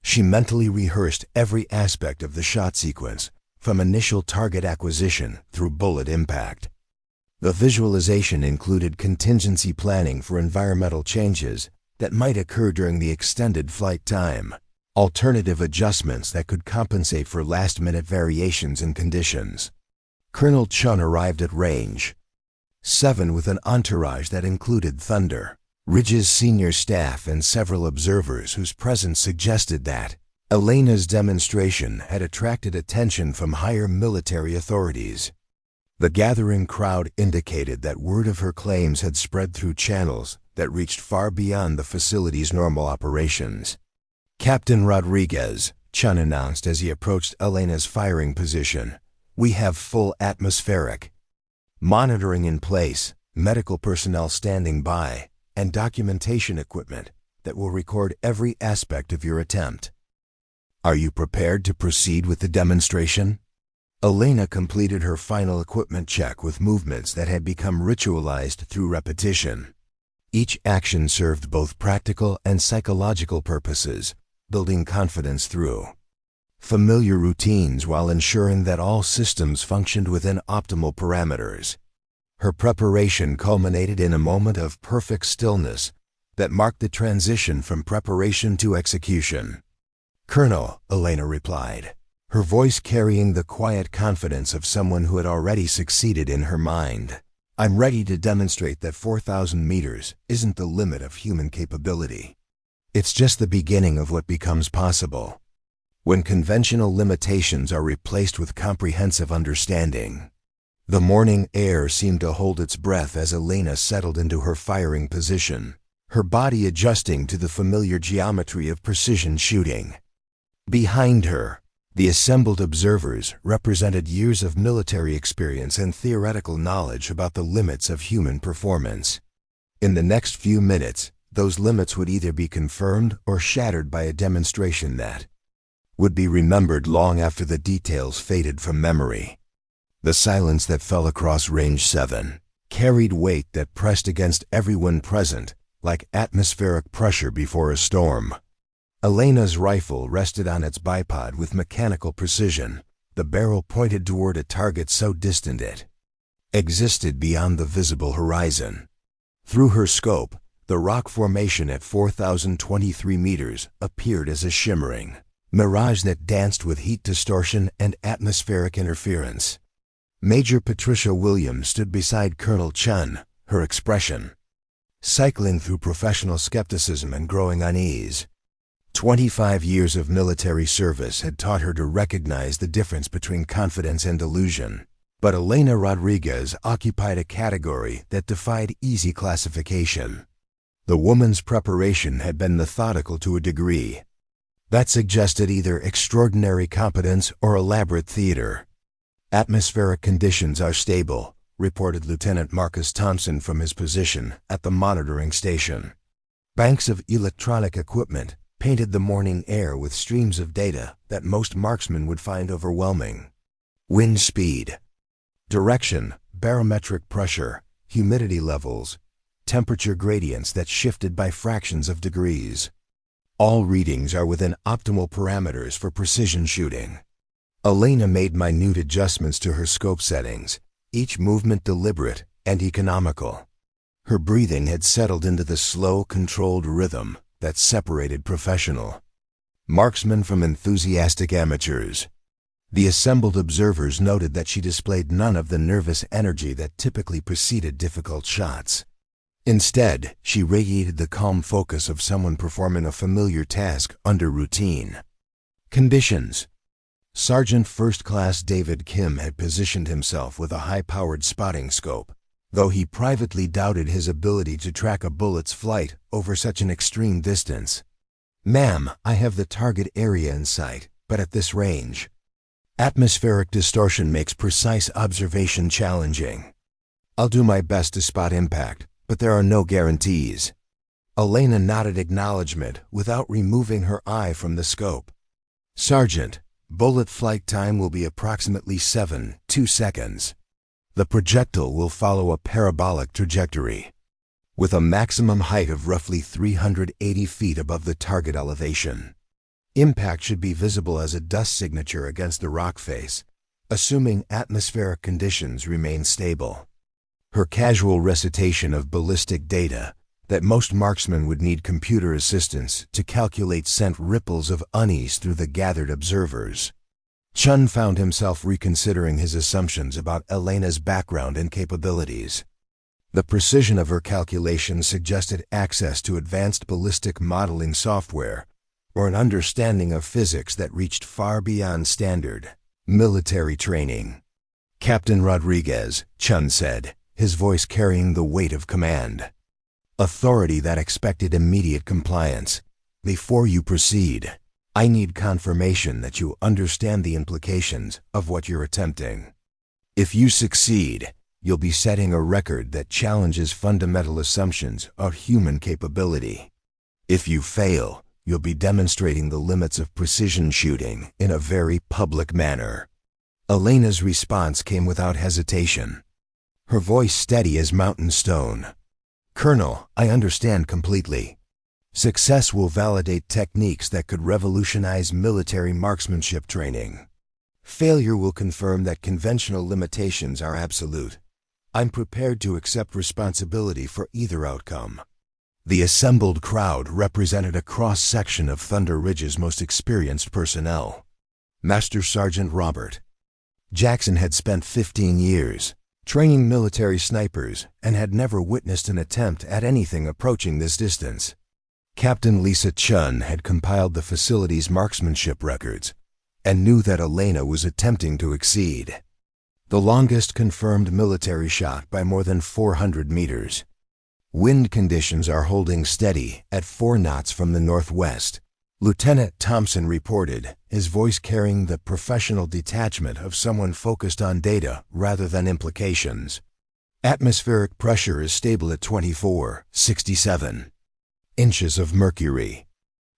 She mentally rehearsed every aspect of the shot sequence, from initial target acquisition through bullet impact. The visualization included contingency planning for environmental changes that might occur during the extended flight time, alternative adjustments that could compensate for last-minute variations in conditions. Colonel Chun arrived at Range 7 with an entourage that included Thunder Ridge's senior staff and several observers whose presence suggested that Elena's demonstration had attracted attention from higher military authorities. The gathering crowd indicated that word of her claims had spread through channels that reached far beyond the facility's normal operations. "Captain Rodriguez," Chun announced as he approached Elena's firing position, "we have full atmospheric monitoring in place, medical personnel standing by, and documentation equipment that will record every aspect of your attempt. Are you prepared to proceed with the demonstration?" Elena completed her final equipment check with movements that had become ritualized through repetition. Each action served both practical and psychological purposes, building confidence through familiar routines while ensuring that all systems functioned within optimal parameters. Her preparation culminated in a moment of perfect stillness that marked the transition from preparation to execution. "Colonel," Elena replied, her voice carrying the quiet confidence of someone who had already succeeded in her mind. "I'm ready to demonstrate that 4,000 meters isn't the limit of human capability. It's just the beginning of what becomes possible when conventional limitations are replaced with comprehensive understanding." The morning air seemed to hold its breath as Elena settled into her firing position, her body adjusting to the familiar geometry of precision shooting. Behind her, the assembled observers represented years of military experience and theoretical knowledge about the limits of human performance. In the next few minutes, those limits would either be confirmed or shattered by a demonstration that would be remembered long after the details faded from memory. The silence that fell across Range 7 carried weight that pressed against everyone present, like atmospheric pressure before a storm. Elena's rifle rested on its bipod with mechanical precision, the barrel pointed toward a target so distant it existed beyond the visible horizon. Through her scope, the rock formation at 4,023 meters appeared as a shimmering mirage that danced with heat distortion and atmospheric interference. Major Patricia Williams stood beside Colonel Chun, her expression cycling through professional skepticism and growing unease. 25 years of military service had taught her to recognize the difference between confidence and delusion. But Elena Rodriguez occupied a category that defied easy classification. The woman's preparation had been methodical to a degree that suggested either extraordinary competence or elaborate theater. "Atmospheric conditions are stable," reported Lieutenant Marcus Thompson from his position at the monitoring station. Banks of electronic equipment painted the morning air with streams of data that most marksmen would find overwhelming. Wind speed, direction, barometric pressure, humidity levels, temperature gradients that shifted by fractions of degrees. All readings are within optimal parameters for precision shooting. Elena made minute adjustments to her scope settings, each movement deliberate and economical. Her breathing had settled into the slow, controlled rhythm that separated professional marksmen from enthusiastic amateurs. The assembled observers noted that she displayed none of the nervous energy that typically preceded difficult shots. Instead, she radiated the calm focus of someone performing a familiar task under routine conditions. Sergeant First Class David Kim had positioned himself with a high-powered spotting scope, though he privately doubted his ability to track a bullet's flight over such an extreme distance. "Ma'am, I have the target area in sight, but at this range. Atmospheric distortion makes precise observation challenging. I'll do my best to spot impact, but there are no guarantees." Elena nodded acknowledgement without removing her eye from the scope. "Sergeant, bullet flight time will be approximately 7.2 seconds. The projectile will follow a parabolic trajectory, with a maximum height of roughly 380 feet above the target elevation. Impact should be visible as a dust signature against the rock face, assuming atmospheric conditions remain stable." Her casual recitation of ballistic data that most marksmen would need computer assistance to calculate sent ripples of unease through the gathered observers. Chun found himself reconsidering his assumptions about Elena's background and capabilities. The precision of her calculations suggested access to advanced ballistic modeling software or an understanding of physics that reached far beyond standard military training. "Captain Rodriguez," Chun said, his voice carrying the weight of command, authority that expected immediate compliance. "Before you proceed, I need confirmation that you understand the implications of what you're attempting. If you succeed, you'll be setting a record that challenges fundamental assumptions of human capability. If you fail, you'll be demonstrating the limits of precision shooting in a very public manner." Elena's response came without hesitation, her voice steady as mountain stone. Colonel, I understand completely. Success will validate techniques that could revolutionize military marksmanship training. Failure will confirm that conventional limitations are absolute. I'm prepared to accept responsibility for either outcome. The assembled crowd represented a cross-section of Thunder Ridge's most experienced personnel. Master Sergeant Robert Jackson had spent 15 years training military snipers and had never witnessed an attempt at anything approaching this distance. Captain Lisa Chun had compiled the facility's marksmanship records and knew that Elena was attempting to exceed the longest confirmed military shot by more than 400 meters. Wind conditions are holding steady at 4 knots from the northwest, Lieutenant Thompson reported, his voice carrying the professional detachment of someone focused on data rather than implications. Atmospheric pressure is stable at 24.67 inches of mercury.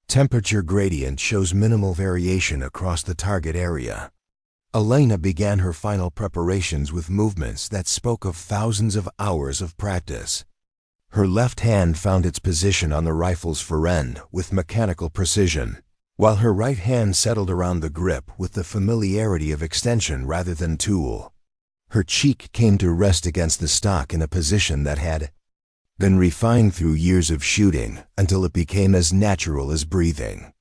Temperature gradient shows minimal variation across the target area. Elena began her final preparations with movements that spoke of thousands of hours of practice. Her left hand found its position on the rifle's fore end with mechanical precision, while her right hand settled around the grip with the familiarity of extension rather than tool. Her cheek came to rest against the stock in a position that had been refined through years of shooting until it became as natural as breathing.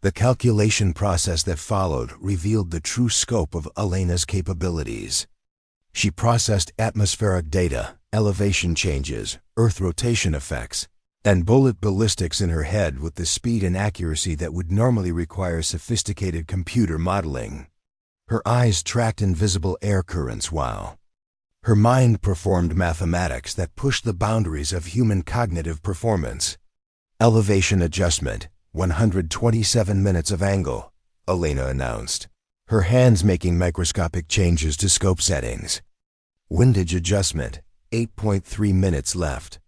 The calculation process that followed revealed the true scope of Elena's capabilities. She processed atmospheric data, elevation changes, Earth rotation effects, and bullet ballistics in her head with the speed and accuracy that would normally require sophisticated computer modeling. Her eyes tracked invisible air currents while her mind performed mathematics that pushed the boundaries of human cognitive performance. Elevation adjustment, 127 minutes of angle, Elena announced, her hands making microscopic changes to scope settings. Windage adjustment, 8.3 minutes left.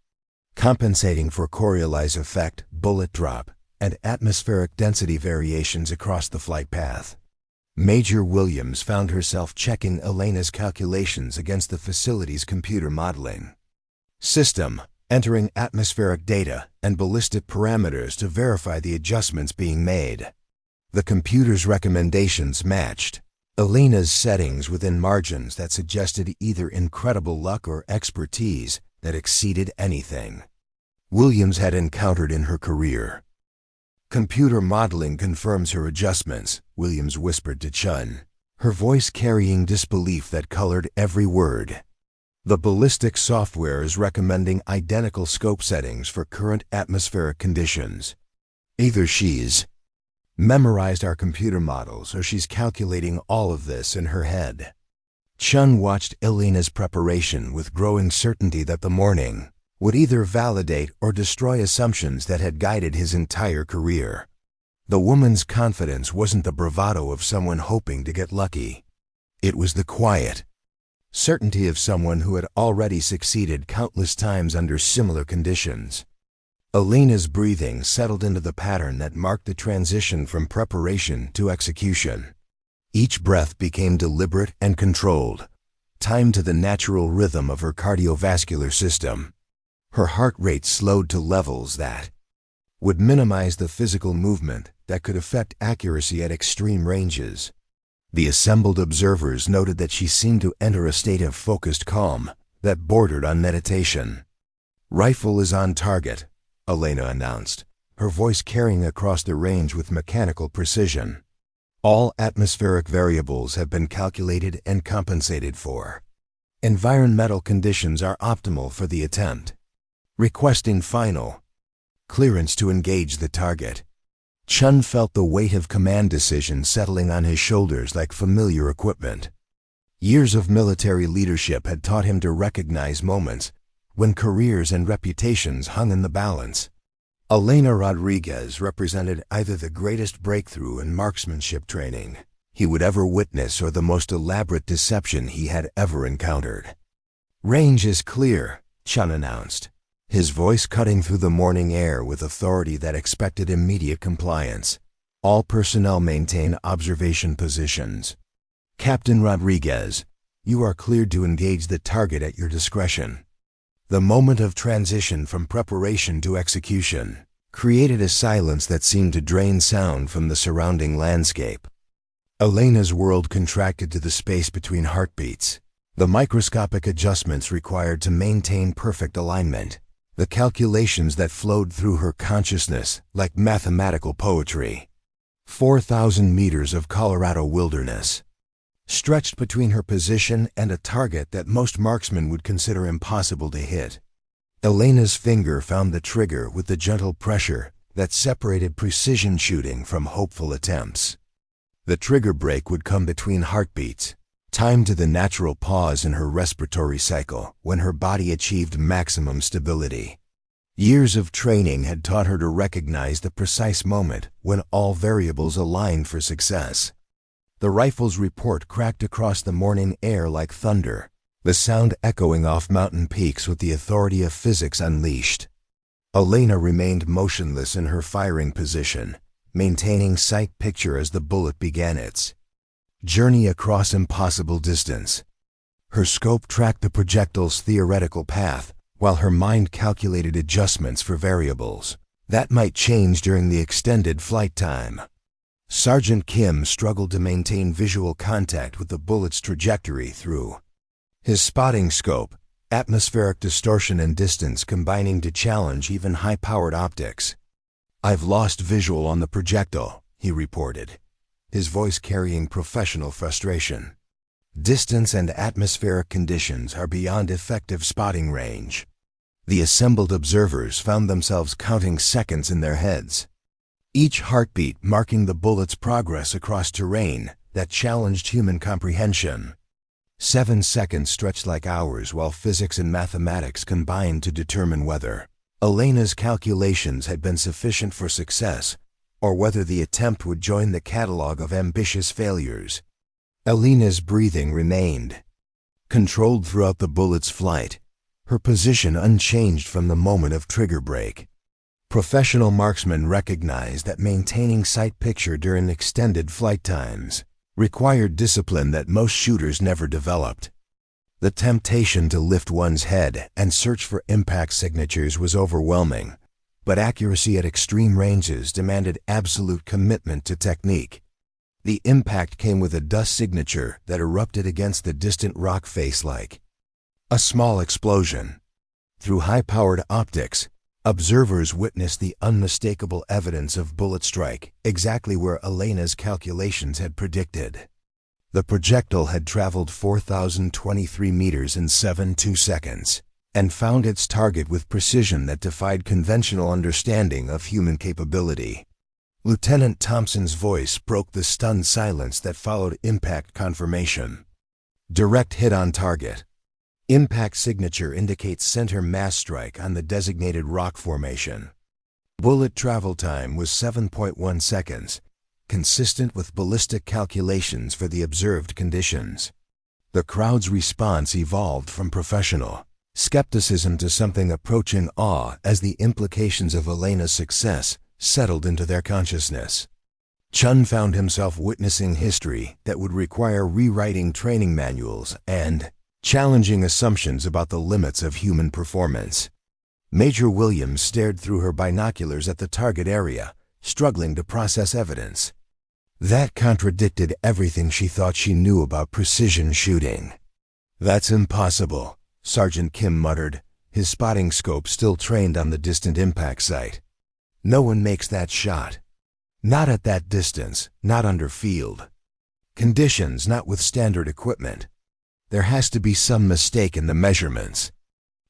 Compensating for Coriolis effect, bullet drop, and atmospheric density variations across the flight path. Major Williams found herself checking Elena's calculations against the facility's computer modeling system, entering atmospheric data and ballistic parameters to verify the adjustments being made. The computer's recommendations matched Elena's settings within margins that suggested either incredible luck or expertise that exceeded anything Williams had encountered in her career. Computer modeling confirms her adjustments, Williams whispered to Chun, her voice carrying disbelief that colored every word. The ballistic software is recommending identical scope settings for current atmospheric conditions. Either she's memorized our computer models or she's calculating all of this in her head. Chun watched Elena's preparation with growing certainty that the morning would either validate or destroy assumptions that had guided his entire career. The woman's confidence wasn't the bravado of someone hoping to get lucky. It was the quiet certainty of someone who had already succeeded countless times under similar conditions. Elena's breathing settled into the pattern that marked the transition from preparation to execution. Each breath became deliberate and controlled, timed to the natural rhythm of her cardiovascular system. Her heart rate slowed to levels that would minimize the physical movement that could affect accuracy at extreme ranges. The assembled observers noted that she seemed to enter a state of focused calm that bordered on meditation. "Rifle is on target," Elena announced, her voice carrying across the range with mechanical precision. "All atmospheric variables have been calculated and compensated for. Environmental conditions are optimal for the attempt. Requesting final clearance to engage the target." Chun felt the weight of command decision settling on his shoulders like familiar equipment. Years of military leadership had taught him to recognize moments when careers and reputations hung in the balance. Elena Rodriguez represented either the greatest breakthrough in marksmanship training he would ever witness or the most elaborate deception he had ever encountered. "Range is clear," Chun announced, his voice cutting through the morning air with authority that expected immediate compliance. "All personnel maintain observation positions. Captain Rodriguez, you are cleared to engage the target at your discretion." The moment of transition from preparation to execution created a silence that seemed to drain sound from the surrounding landscape. Elena's world contracted to the space between heartbeats. The microscopic adjustments required to maintain perfect alignment. The calculations that flowed through her consciousness like mathematical poetry. 4,000 meters of Colorado wilderness, stretched between her position and a target that most marksmen would consider impossible to hit. Elena's finger found the trigger with the gentle pressure that separated precision shooting from hopeful attempts. The trigger break would come between heartbeats, timed to the natural pause in her respiratory cycle when her body achieved maximum stability. Years of training had taught her to recognize the precise moment when all variables aligned for success. The rifle's report cracked across the morning air like thunder, the sound echoing off mountain peaks with the authority of physics unleashed. Elena remained motionless in her firing position, maintaining sight picture as the bullet began its journey across impossible distance. Her scope tracked the projectile's theoretical path, while her mind calculated adjustments for variables that might change during the extended flight time. Sergeant Kim struggled to maintain visual contact with the bullet's trajectory through his spotting scope, atmospheric distortion and distance combining to challenge even high-powered optics. "I've lost visual on the projectile," he reported, his voice carrying professional frustration. "Distance and atmospheric conditions are beyond effective spotting range." The assembled observers found themselves counting seconds in their heads, each heartbeat marking the bullet's progress across terrain that challenged human comprehension. 7 seconds stretched like hours while physics and mathematics combined to determine whether Elena's calculations had been sufficient for success, or whether the attempt would join the catalog of ambitious failures. Elena's breathing remained controlled throughout the bullet's flight, her position unchanged from the moment of trigger break. Professional marksmen recognized that maintaining sight picture during extended flight times required discipline that most shooters never developed. The temptation to lift one's head and search for impact signatures was overwhelming, but accuracy at extreme ranges demanded absolute commitment to technique. The impact came with a dust signature that erupted against the distant rock face like a small explosion. Through high-powered optics, observers witnessed the unmistakable evidence of bullet strike exactly where Elena's calculations had predicted. The projectile had traveled 4,023 meters in 7.2 seconds and found its target with precision that defied conventional understanding of human capability. Lieutenant Thompson's voice broke the stunned silence that followed impact confirmation. "Direct hit on target. Impact signature indicates center mass strike on the designated rock formation. Bullet travel time was 7.1 seconds, consistent with ballistic calculations for the observed conditions." The crowd's response evolved from professional skepticism to something approaching awe as the implications of Elena's success settled into their consciousness. Chun found himself witnessing history that would require rewriting training manuals and challenging assumptions about the limits of human performance. Major Williams stared through her binoculars at the target area, struggling to process evidence that contradicted everything she thought she knew about precision shooting. "That's impossible," Sergeant Kim muttered, his spotting scope still trained on the distant impact site. "No one makes that shot. Not at that distance, not under field conditions, not with standard equipment. There has to be some mistake in the measurements."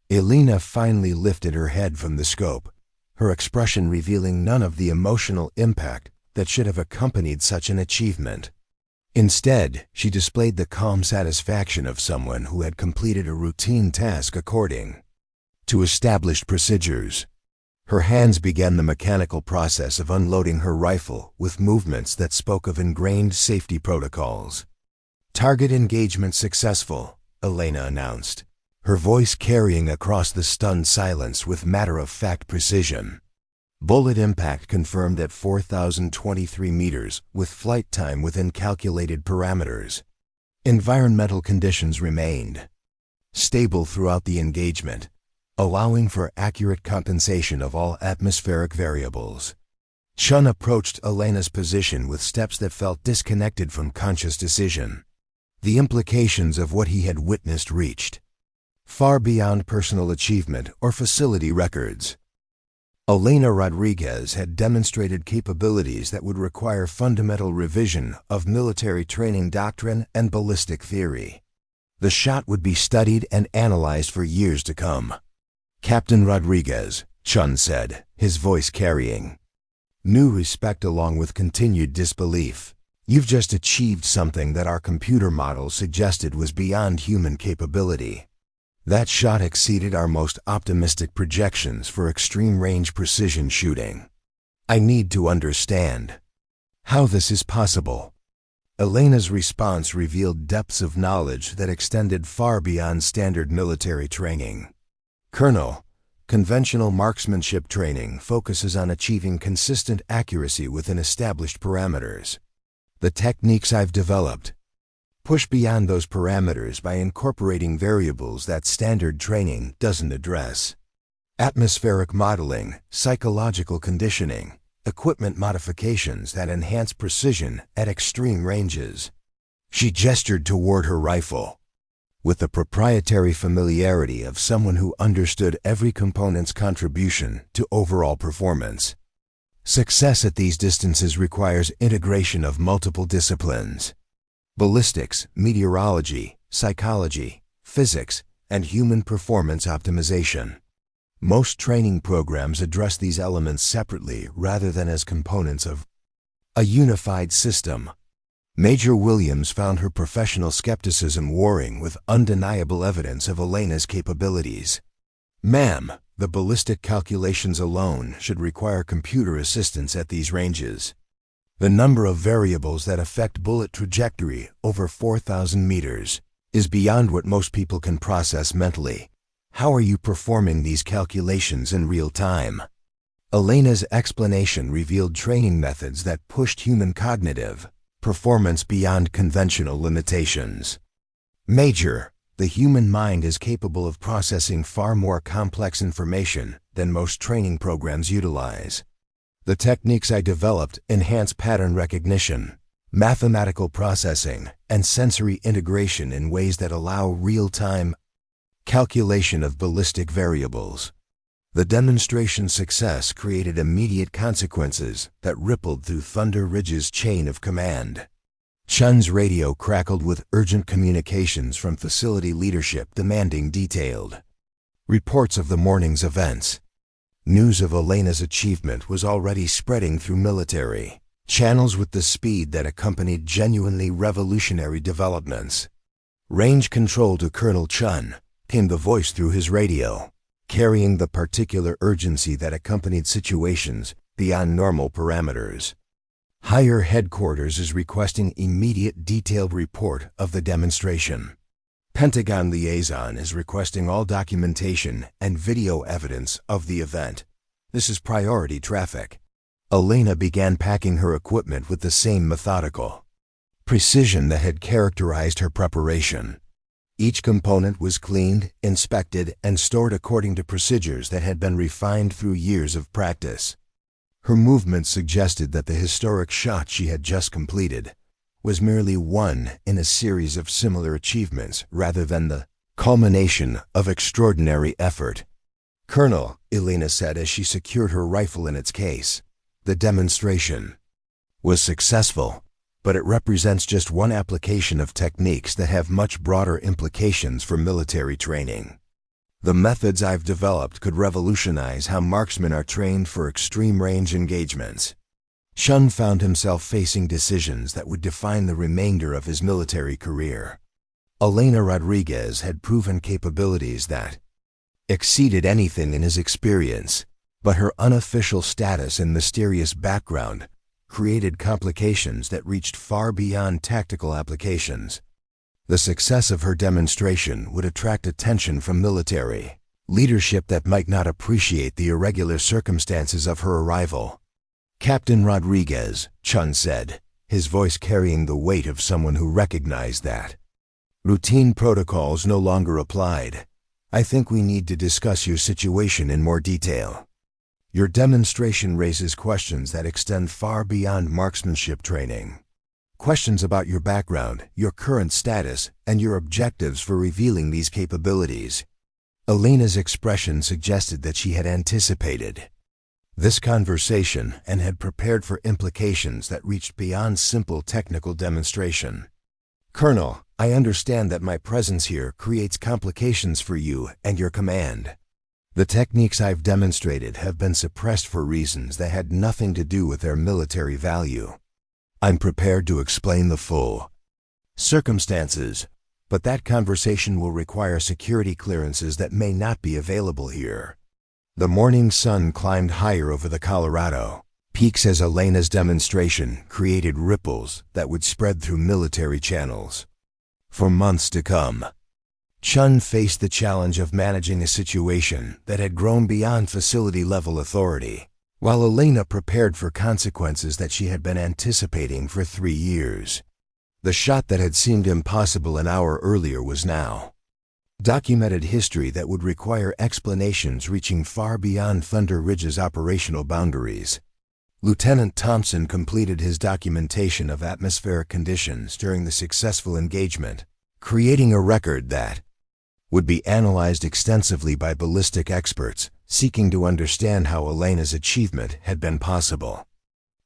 Elena finally lifted her head from the scope, her expression revealing none of the emotional impact that should have accompanied such an achievement. Instead, she displayed the calm satisfaction of someone who had completed a routine task according to established procedures. Her hands began the mechanical process of unloading her rifle with movements that spoke of ingrained safety protocols. "Target engagement successful," Elena announced, her voice carrying across the stunned silence with matter-of-fact precision. Bullet impact confirmed at 4,023 meters with flight time within calculated parameters. Environmental conditions remained stable throughout the engagement, allowing for accurate compensation of all atmospheric variables. Chun approached Elena's position with steps that felt disconnected from conscious decision. The implications of what he had witnessed reached far beyond personal achievement or facility records. Elena Rodriguez had demonstrated capabilities that would require fundamental revision of military training doctrine and ballistic theory. The shot would be studied and analyzed for years to come. "Captain Rodriguez," Chun said, his voice carrying new respect along with continued disbelief. "You've just achieved something that our computer model suggested was beyond human capability. That shot exceeded our most optimistic projections for extreme-range precision shooting. I need to understand how this is possible." Elena's response revealed depths of knowledge that extended far beyond standard military training. "Colonel, conventional marksmanship training focuses on achieving consistent accuracy within established parameters. The techniques I've developed push beyond those parameters by incorporating variables that standard training doesn't address. Atmospheric modeling, psychological conditioning, equipment modifications that enhance precision at extreme ranges." She gestured toward her rifle, with the proprietary familiarity of someone who understood every component's contribution to overall performance. Success at these distances requires integration of multiple disciplines: ballistics, meteorology, psychology, physics, and human performance optimization. Most training programs address these elements separately rather than as components of a unified system. Major Williams found her professional skepticism warring with undeniable evidence of Elena's capabilities. "Ma'am, the ballistic calculations alone should require computer assistance at these ranges. The number of variables that affect bullet trajectory over 4,000 meters is beyond what most people can process mentally. How are you performing these calculations in real time?" Elena's explanation revealed training methods that pushed human cognitive performance beyond conventional limitations. "Major, the human mind is capable of processing far more complex information than most training programs utilize. The techniques I developed enhance pattern recognition, mathematical processing, and sensory integration in ways that allow real-time calculation of ballistic variables." The demonstration success created immediate consequences that rippled through Thunder Ridge's chain of command. Chun's radio crackled with urgent communications from facility leadership demanding detailed reports of the morning's events. News of Elena's achievement was already spreading through military channels with the speed that accompanied genuinely revolutionary developments. "Range control to Colonel Chun," came the voice through his radio, carrying the particular urgency that accompanied situations beyond normal parameters. "Higher headquarters is requesting immediate detailed report of the demonstration. Pentagon liaison is requesting all documentation and video evidence of the event. This is priority traffic." Elena began packing her equipment with the same methodical precision that had characterized her preparation. Each component was cleaned, inspected, and stored according to procedures that had been refined through years of practice. Her movements suggested that the historic shot she had just completed was merely one in a series of similar achievements rather than the culmination of extraordinary effort. "Colonel," Elena said as she secured her rifle in its case, "the demonstration was successful, but it represents just one application of techniques that have much broader implications for military training. The methods I've developed could revolutionize how marksmen are trained for extreme-range engagements." Chun found himself facing decisions that would define the remainder of his military career. Elena Rodriguez had proven capabilities that exceeded anything in his experience, but her unofficial status and mysterious background created complications that reached far beyond tactical applications. The success of her demonstration would attract attention from military leadership that might not appreciate the irregular circumstances of her arrival. "Captain Rodriguez," Chun said, his voice carrying the weight of someone who recognized that routine protocols no longer applied. I think we need to discuss your situation in more detail. Your demonstration raises questions that extend far beyond marksmanship training. Questions about your background, your current status, and your objectives for revealing these capabilities. Elena's expression suggested that she had anticipated this conversation and had prepared for implications that reached beyond simple technical demonstration. Colonel, I understand that my presence here creates complications for you and your command. The techniques I've demonstrated have been suppressed for reasons that had nothing to do with their military value. I'm prepared to explain the full circumstances, but that conversation will require security clearances that may not be available here. The morning sun climbed higher over the Colorado peaks as Elena's demonstration created ripples that would spread through military channels. For months to come, Chun faced the challenge of managing a situation that had grown beyond facility-level authority, while Elena prepared for consequences that she had been anticipating for 3 years. The shot that had seemed impossible an hour earlier was now documented history that would require explanations reaching far beyond Thunder Ridge's operational boundaries. Lieutenant Thompson completed his documentation of atmospheric conditions during the successful engagement, creating a record that would be analyzed extensively by ballistic experts seeking to understand how Elena's achievement had been possible.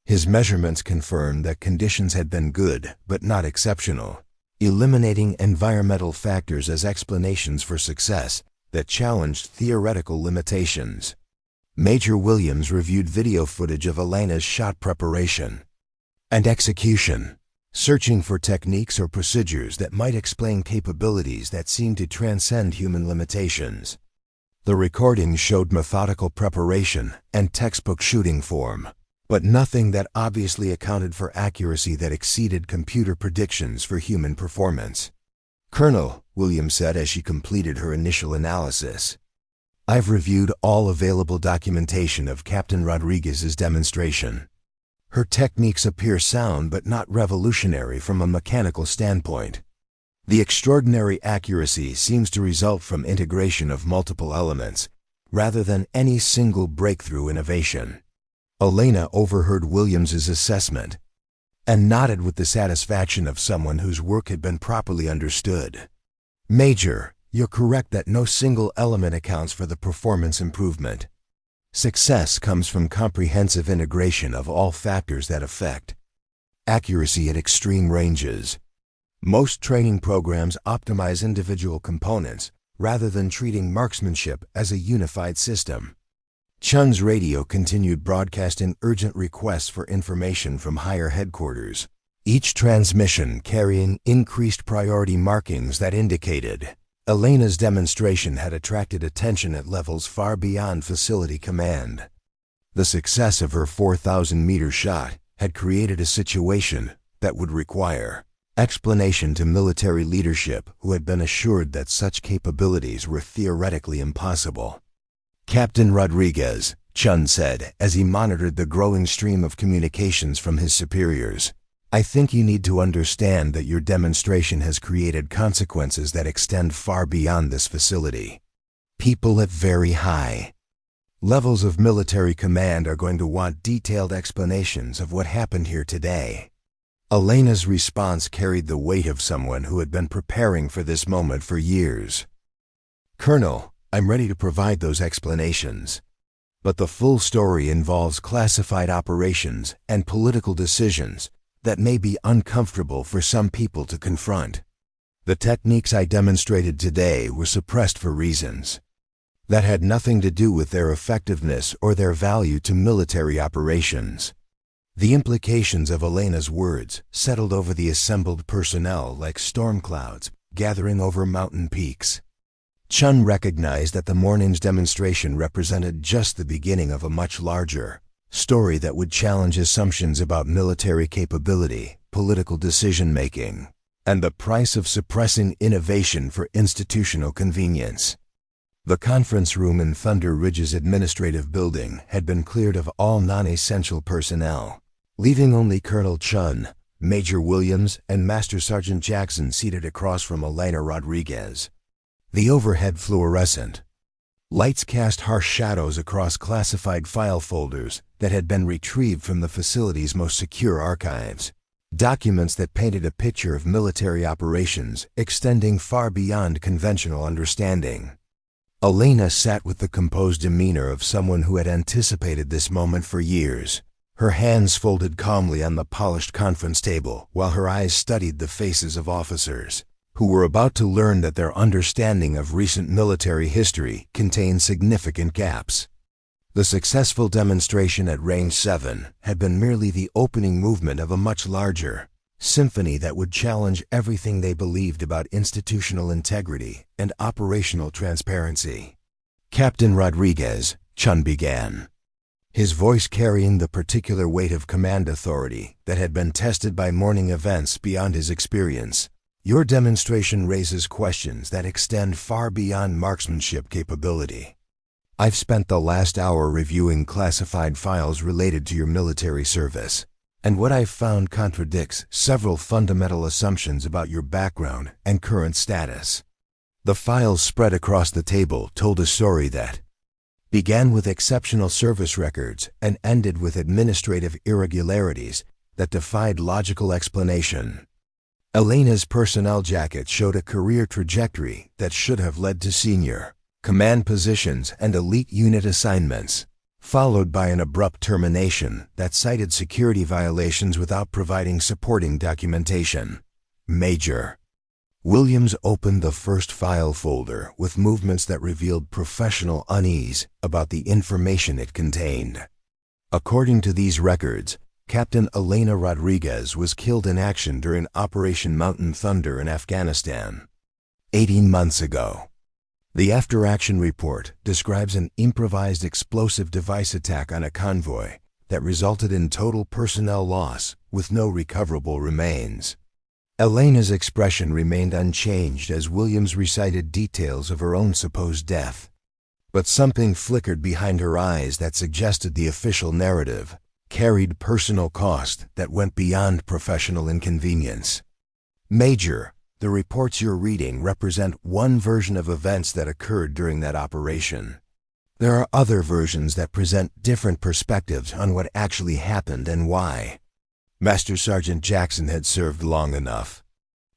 His measurements confirmed that conditions had been good but not exceptional, eliminating environmental factors as explanations for success that challenged theoretical limitations. Major Williams reviewed video footage of Elena's shot preparation and execution, searching for techniques or procedures that might explain capabilities that seemed to transcend human limitations. The recording showed methodical preparation and textbook shooting form, but nothing that obviously accounted for accuracy that exceeded computer predictions for human performance. Colonel, Williams said as she completed her initial analysis, I've reviewed all available documentation of Captain Rodriguez's demonstration. Her techniques appear sound but not revolutionary from a mechanical standpoint. The extraordinary accuracy seems to result from integration of multiple elements, rather than any single breakthrough innovation. Elena overheard Williams's assessment and nodded with the satisfaction of someone whose work had been properly understood. Major, you're correct that no single element accounts for the performance improvement. Success comes from comprehensive integration of all factors that affect accuracy at extreme ranges. Most training programs optimize individual components rather than treating marksmanship as a unified system. Chun's radio continued broadcasting urgent requests for information from higher headquarters, each transmission carrying increased priority markings that indicated Elena's demonstration had attracted attention at levels far beyond facility command. The success of her 4,000-meter shot had created a situation that would require explanation to military leadership who had been assured that such capabilities were theoretically impossible. Captain Rodriguez, Chun said as he monitored the growing stream of communications from his superiors, I think you need to understand that your demonstration has created consequences that extend far beyond this facility. People at very high levels of military command are going to want detailed explanations of what happened here today. Elena's response carried the weight of someone who had been preparing for this moment for years. Colonel, I'm ready to provide those explanations. But the full story involves classified operations and political decisions that may be uncomfortable for some people to confront. The techniques I demonstrated today were suppressed for reasons that had nothing to do with their effectiveness or their value to military operations. The implications of Elena's words settled over the assembled personnel like storm clouds gathering over mountain peaks. Chun recognized that the morning's demonstration represented just the beginning of a much larger story that would challenge assumptions about military capability, political decision-making, and the price of suppressing innovation for institutional convenience. The conference room in Thunder Ridge's administrative building had been cleared of all non-essential personnel, leaving only Colonel Chun, Major Williams, and Master Sergeant Jackson seated across from Elena Rodriguez. the overhead fluorescent lights cast harsh shadows across classified file folders that had been retrieved from the facility's most secure archives. Documents that painted a picture of military operations extending far beyond conventional understanding. Elena sat with the composed demeanor of someone who had anticipated this moment for years, her hands folded calmly on the polished conference table while her eyes studied the faces of officers who were about to learn that their understanding of recent military history contained significant gaps. The successful demonstration at Range 7 had been merely the opening movement of a much larger symphony that would challenge everything they believed about institutional integrity and operational transparency. "Captain Rodriguez," Chun began, his voice carrying the particular weight of command authority that had been tested by morning events beyond his experience. "Your demonstration raises questions that extend far beyond marksmanship capability. I've spent the last hour reviewing classified files related to your military service, and what I've found contradicts several fundamental assumptions about your background and current status." The files spread across the table told a story that began with exceptional service records and ended with administrative irregularities that defied logical explanation. Elena's personnel jacket showed a career trajectory that should have led to senior command positions and elite unit assignments, followed by an abrupt termination that cited security violations without providing supporting documentation. "Major." Williams opened the first file folder with movements that revealed professional unease about the information it contained. According to these records, Captain Elena Rodriguez was killed in action during Operation Mountain Thunder in Afghanistan 18 months ago. The after-action report describes an improvised explosive device attack on a convoy that resulted in total personnel loss with no recoverable remains. Elena's expression remained unchanged as Williams recited details of her own supposed death. But something flickered behind her eyes that suggested the official narrative carried personal cost that went beyond professional inconvenience. "Major, the reports you're reading represent one version of events that occurred during that operation. There are other versions that present different perspectives on what actually happened and why." Master Sergeant Jackson had served long enough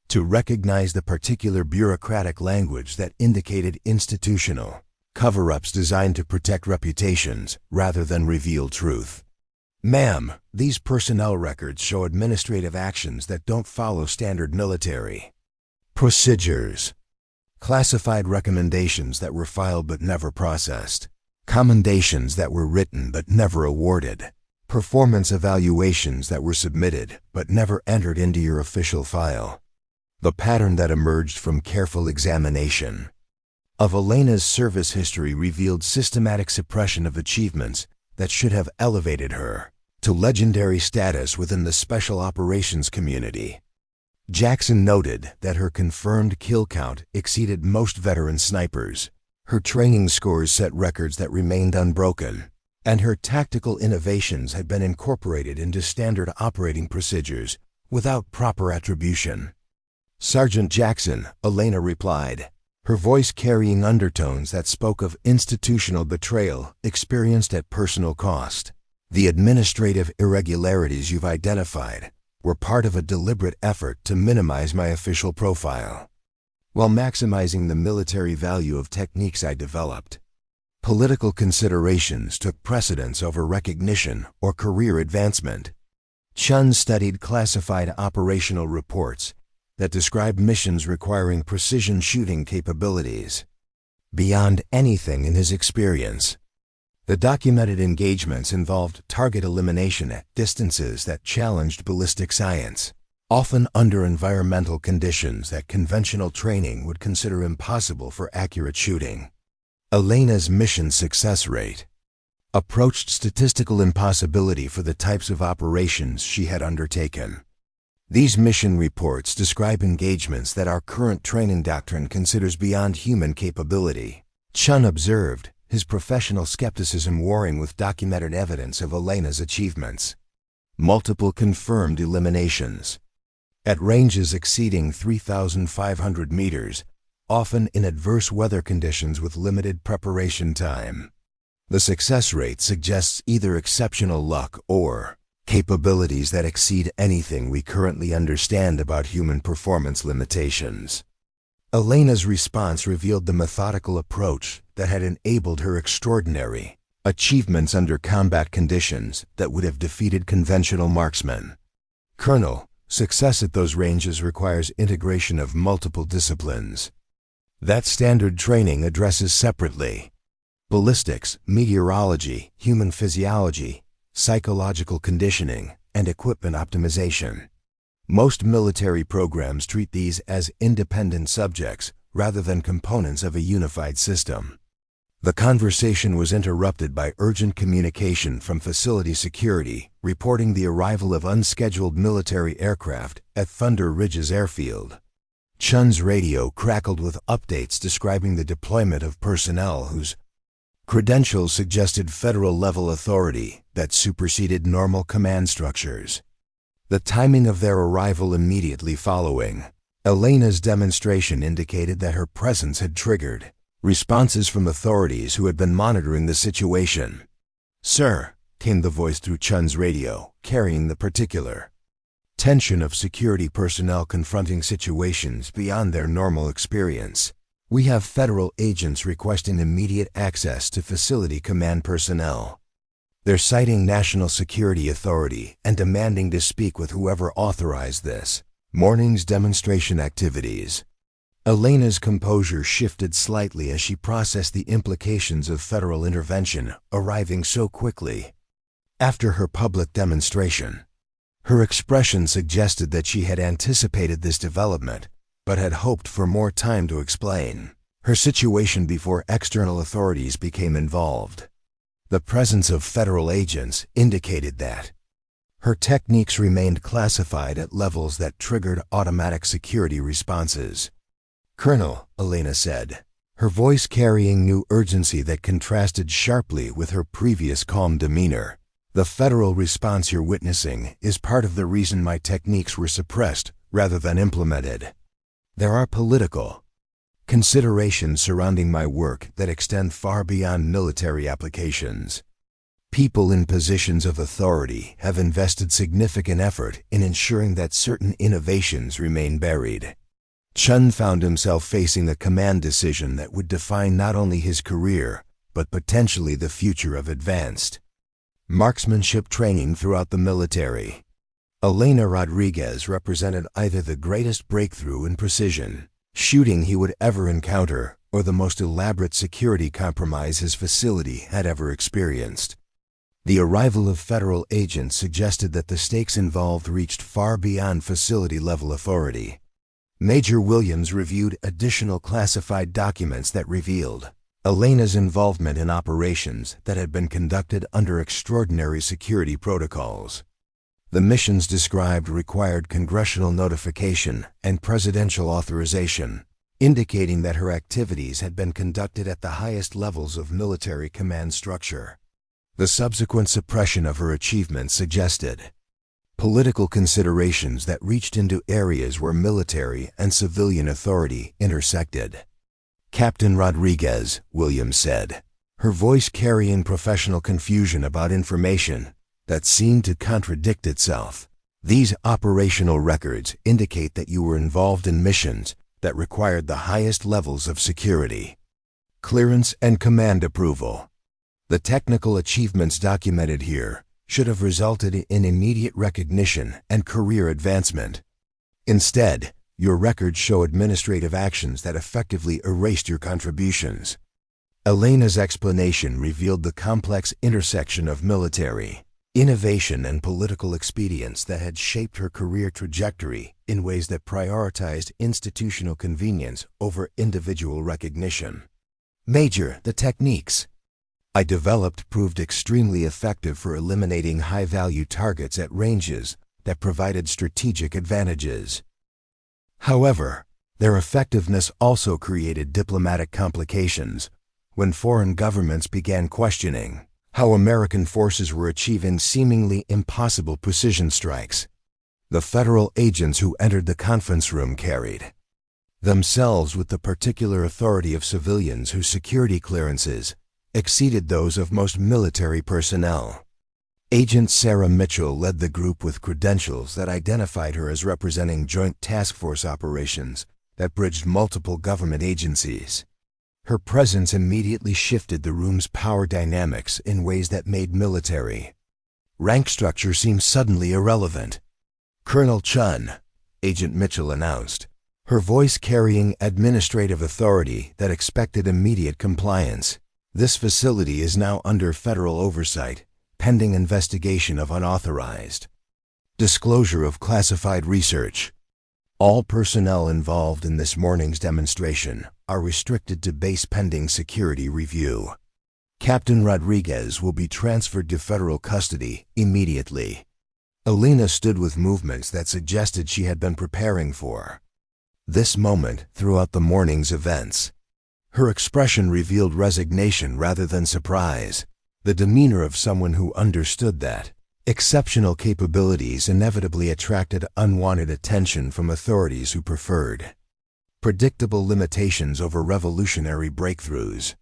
to recognize the particular bureaucratic language that indicated institutional cover-ups designed to protect reputations rather than reveal truth. "Ma'am, these personnel records show administrative actions that don't follow standard military procedures. Classified recommendations that were filed but never processed. Commendations that were written but never awarded. Performance evaluations that were submitted but never entered into your official file." The pattern that emerged from careful examination of Elena's service history revealed systematic suppression of achievements that should have elevated her to legendary status within the special operations community. Jackson noted that her confirmed kill count exceeded most veteran snipers, her training scores set records that remained unbroken, and her tactical innovations had been incorporated into standard operating procedures without proper attribution. "Sergeant Jackson," Elena replied, her voice carrying undertones that spoke of institutional betrayal experienced at personal cost. "The administrative irregularities you've identified were part of a deliberate effort to minimize my official profile, while maximizing the military value of techniques I developed. Political considerations took precedence over recognition or career advancement." Chun studied classified operational reports that described missions requiring precision shooting capabilities beyond anything in his experience. The documented engagements involved target elimination at distances that challenged ballistic science, often under environmental conditions that conventional training would consider impossible for accurate shooting. Elena's mission success rate approached statistical impossibility for the types of operations she had undertaken. These mission reports describe engagements that our current training doctrine considers beyond human capability. Chun observed, his professional skepticism warring with documented evidence of Elena's achievements. Multiple confirmed eliminations. At ranges exceeding 3,500 meters, often in adverse weather conditions with limited preparation time. The success rate suggests either exceptional luck or capabilities that exceed anything we currently understand about human performance limitations. Elena's response revealed the methodical approach that had enabled her extraordinary achievements under combat conditions that would have defeated conventional marksmen. Colonel, success at those ranges requires integration of multiple disciplines. That standard training addresses separately ballistics, meteorology, human physiology, psychological conditioning, and equipment optimization. Most military programs treat these as independent subjects rather than components of a unified system. The conversation was interrupted by urgent communication from facility security reporting the arrival of unscheduled military aircraft at Thunder Ridge's airfield. Chun's radio crackled with updates describing the deployment of personnel whose credentials suggested federal-level authority that superseded normal command structures. The timing of their arrival immediately following Elena's demonstration indicated that her presence had triggered responses from authorities who had been monitoring the situation. "Sir," came the voice through Chun's radio, carrying the particular tension of security personnel confronting situations beyond their normal experience. "We have federal agents requesting immediate access to facility command personnel. They're citing national security authority and demanding to speak with whoever authorized this morning's demonstration activities." Elena's composure shifted slightly as she processed the implications of federal intervention arriving so quickly after her public demonstration. Her expression suggested that she had anticipated this development, but had hoped for more time to explain her situation before external authorities became involved. The presence of federal agents indicated that her techniques remained classified at levels that triggered automatic security responses. "Colonel," Elena said, her voice carrying new urgency that contrasted sharply with her previous calm demeanor, "the federal response you're witnessing is part of the reason my techniques were suppressed rather than implemented. There are political considerations surrounding my work that extend far beyond military applications. People in positions of authority have invested significant effort in ensuring that certain innovations remain buried." Chun found himself facing a command decision that would define not only his career, but potentially the future of advanced marksmanship training throughout the military. Elena Rodriguez represented either the greatest breakthrough in precision shooting he would ever encounter, or the most elaborate security compromise his facility had ever experienced. The arrival of federal agents suggested that the stakes involved reached far beyond facility-level authority. Major Williams reviewed additional classified documents that revealed Elena's involvement in operations that had been conducted under extraordinary security protocols. The missions described required congressional notification and presidential authorization, indicating that her activities had been conducted at the highest levels of military command structure. The subsequent suppression of her achievements suggested political considerations that reached into areas where military and civilian authority intersected. "Captain Rodriguez," Williams said, her voice carrying professional confusion about information that seemed to contradict itself, "these operational records indicate that you were involved in missions that required the highest levels of security, clearance, and command approval. The technical achievements documented here should have resulted in immediate recognition and career advancement. Instead, your records show administrative actions that effectively erased your contributions." Elena's explanation revealed the complex intersection of military innovation and political expedience that had shaped her career trajectory in ways that prioritized institutional convenience over individual recognition. "Major, the techniques I developed proved extremely effective for eliminating high-value targets at ranges that provided strategic advantages. However, their effectiveness also created diplomatic complications when foreign governments began questioning how American forces were achieving seemingly impossible precision strikes. The federal agents who entered the conference room carried themselves with the particular authority of civilians whose security clearances exceeded those of most military personnel. Agent Sarah Mitchell led the group with credentials that identified her as representing Joint Task Force operations that bridged multiple government agencies. Her presence immediately shifted the room's power dynamics in ways that made military rank structure seem suddenly irrelevant. "Colonel Chun," Agent Mitchell announced, her voice carrying administrative authority that expected immediate compliance. "This facility is now under federal oversight, pending investigation of unauthorized disclosure of classified research. All personnel involved in this morning's demonstration are restricted to base pending security review. Captain Rodriguez will be transferred to federal custody immediately." Elena stood with movements that suggested she had been preparing for this moment throughout the morning's events. Her expression revealed resignation rather than surprise, the demeanor of someone who understood that exceptional capabilities inevitably attracted unwanted attention from authorities who preferred predictable limitations over revolutionary breakthroughs.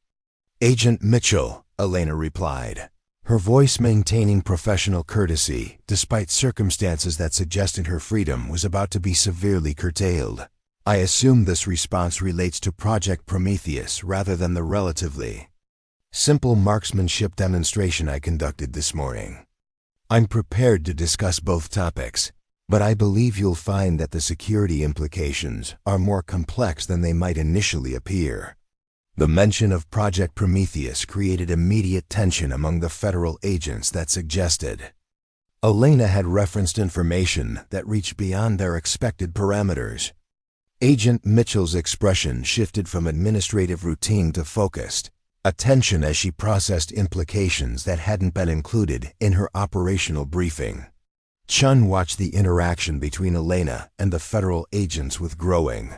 "Agent Mitchell," Elena replied, her voice maintaining professional courtesy despite circumstances that suggested her freedom was about to be severely curtailed. "I assume this response relates to Project Prometheus rather than the relatively simple marksmanship demonstration I conducted this morning. I'm prepared to discuss both topics, but I believe you'll find that the security implications are more complex than they might initially appear." The mention of Project Prometheus created immediate tension among the federal agents that suggested Elena had referenced information that reached beyond their expected parameters. Agent Mitchell's expression shifted from administrative routine to focused attention as she processed implications that hadn't been included in her operational briefing. Chun watched the interaction between Elena and the federal agents with growing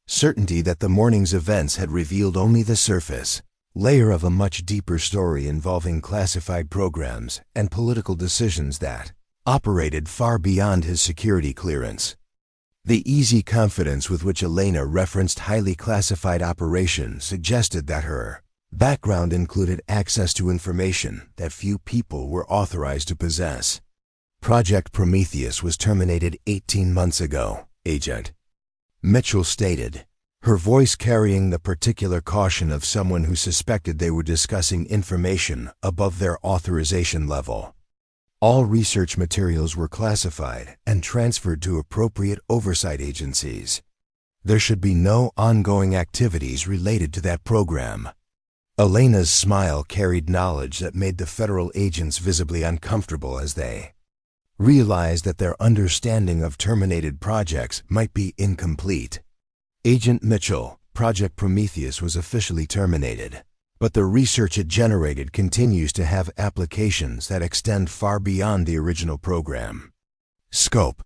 certainty that the morning's events had revealed only the surface layer of a much deeper story involving classified programs and political decisions that operated far beyond his security clearance. The easy confidence with which Elena referenced highly classified operations suggested that her background included access to information that few people were authorized to possess. "Project Prometheus was terminated 18 months ago, Agent," Mitchell stated, her voice carrying the particular caution of someone who suspected they were discussing information above their authorization level. "All research materials were classified and transferred to appropriate oversight agencies. There should be no ongoing activities related to that program." Elena's smile carried knowledge that made the federal agents visibly uncomfortable as they realized that their understanding of terminated projects might be incomplete. "Agent Mitchell, Project Prometheus was officially terminated, but the research it generated continues to have applications that extend far beyond the original program scope.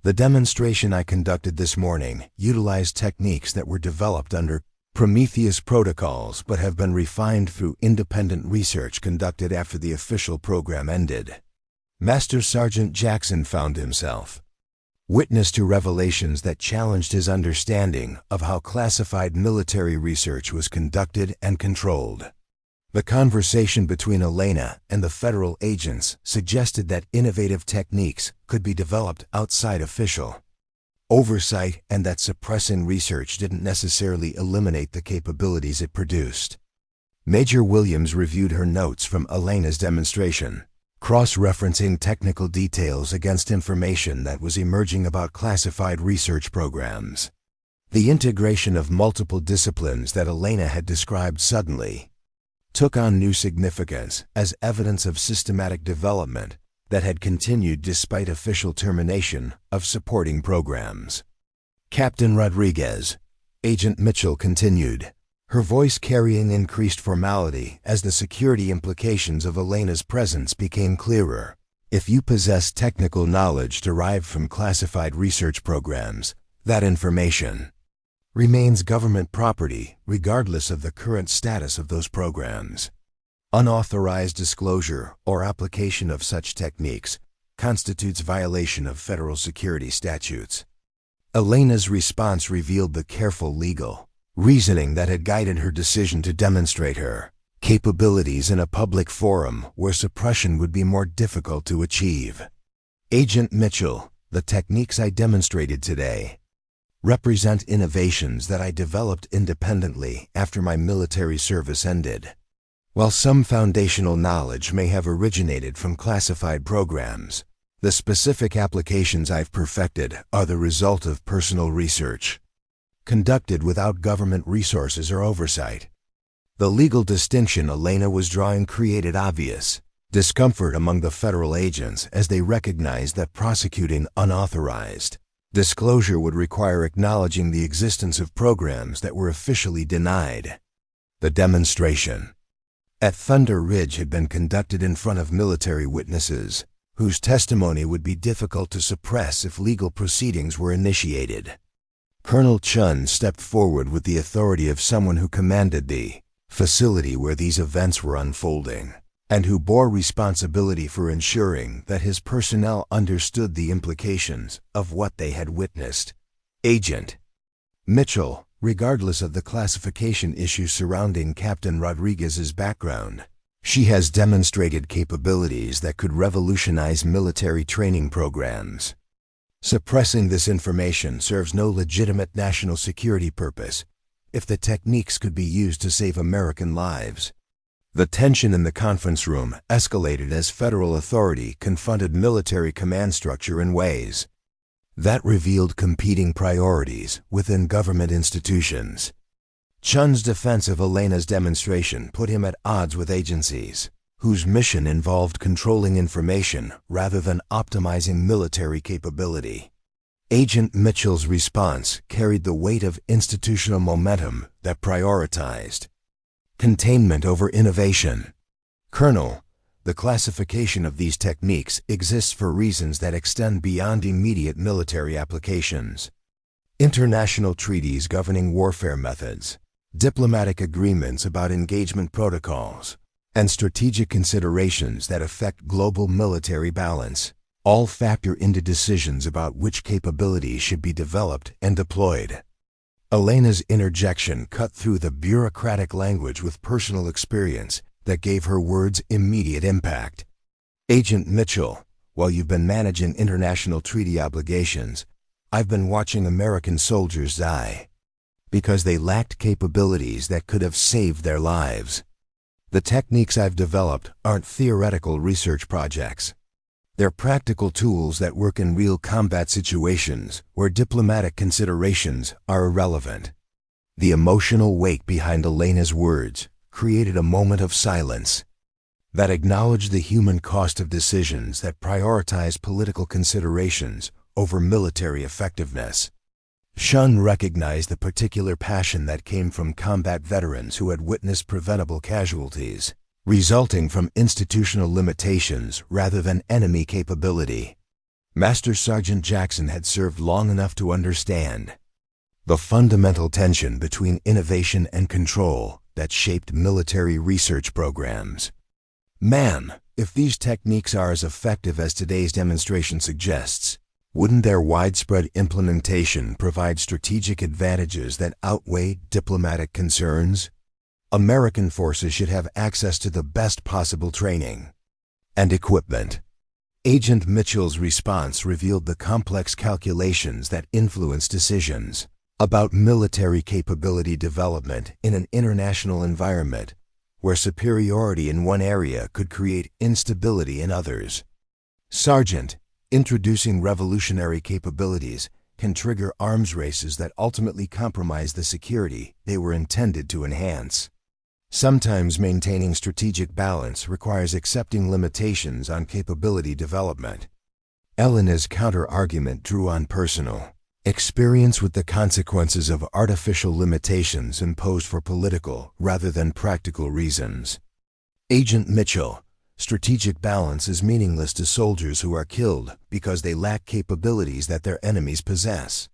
The demonstration I conducted this morning utilized techniques that were developed under Prometheus protocols but have been refined through independent research conducted after the official program ended." Master Sergeant Jackson found himself witness to revelations that challenged his understanding of how classified military research was conducted and controlled. The conversation between Elena and the federal agents suggested that innovative techniques could be developed outside official oversight and that suppressing research didn't necessarily eliminate the capabilities it produced. Major Williams reviewed her notes from Elena's demonstration, cross-referencing technical details against information that was emerging about classified research programs. The integration of multiple disciplines that Elena had described suddenly took on new significance as evidence of systematic development that had continued despite official termination of supporting programs. "Captain Rodriguez," Agent Mitchell continued, her voice carrying increased formality as the security implications of Elena's presence became clearer. "If you possess technical knowledge derived from classified research programs, that information remains government property regardless of the current status of those programs. Unauthorized disclosure or application of such techniques constitutes violation of federal security statutes." Elena's response revealed the careful legal reasoning that had guided her decision to demonstrate her capabilities in a public forum where suppression would be more difficult to achieve. Agent Mitchell, the techniques I demonstrated today represent innovations that I developed independently after my military service ended. While some foundational knowledge may have originated from classified programs, the specific applications I've perfected are the result of personal research, conducted without government resources or oversight. The legal distinction Elena was drawing created obvious discomfort among the federal agents as they recognized that prosecuting unauthorized disclosure would require acknowledging the existence of programs that were officially denied. The demonstration at Thunder Ridge had been conducted in front of military witnesses, whose testimony would be difficult to suppress if legal proceedings were initiated. Colonel Chun stepped forward with the authority of someone who commanded the facility where these events were unfolding, and who bore responsibility for ensuring that his personnel understood the implications of what they had witnessed. Agent Mitchell, regardless of the classification issues surrounding Captain Rodriguez's background, she has demonstrated capabilities that could revolutionize military training programs. Suppressing this information serves no legitimate national security purpose if the techniques could be used to save American lives. The tension in the conference room escalated as federal authority confronted military command structure in ways that revealed competing priorities within government institutions. Chun's defense of Elena's demonstration put him at odds with agencies whose mission involved controlling information rather than optimizing military capability. Agent Mitchell's response carried the weight of institutional momentum that prioritized containment over innovation. Colonel, the classification of these techniques exists for reasons that extend beyond immediate military applications. International treaties governing warfare methods, diplomatic agreements about engagement protocols, and strategic considerations that affect global military balance all factor into decisions about which capabilities should be developed and deployed. Elena's interjection cut through the bureaucratic language with personal experience that gave her words immediate impact. Agent Mitchell, while you've been managing international treaty obligations, I've been watching American soldiers die because they lacked capabilities that could have saved their lives. The techniques I've developed aren't theoretical research projects. They're practical tools that work in real combat situations where diplomatic considerations are irrelevant. The emotional weight behind Elena's words created a moment of silence that acknowledged the human cost of decisions that prioritize political considerations over military effectiveness. Chun recognized the particular passion that came from combat veterans who had witnessed preventable casualties resulting from institutional limitations rather than enemy capability. Master Sergeant Jackson had served long enough to understand the fundamental tension between innovation and control that shaped military research programs. "Ma'am, if these techniques are as effective as today's demonstration suggests, wouldn't their widespread implementation provide strategic advantages that outweigh diplomatic concerns? American forces should have access to the best possible training and equipment." Agent Mitchell's response revealed the complex calculations that influence decisions about military capability development in an international environment where superiority in one area could create instability in others. "Sergeant, introducing revolutionary capabilities can trigger arms races that ultimately compromise the security they were intended to enhance. Sometimes maintaining strategic balance requires accepting limitations on capability development." Elena's counter-argument drew on personal experience with the consequences of artificial limitations imposed for political rather than practical reasons. "Agent Mitchell, strategic balance is meaningless to soldiers who are killed because they lack capabilities that their enemies possess.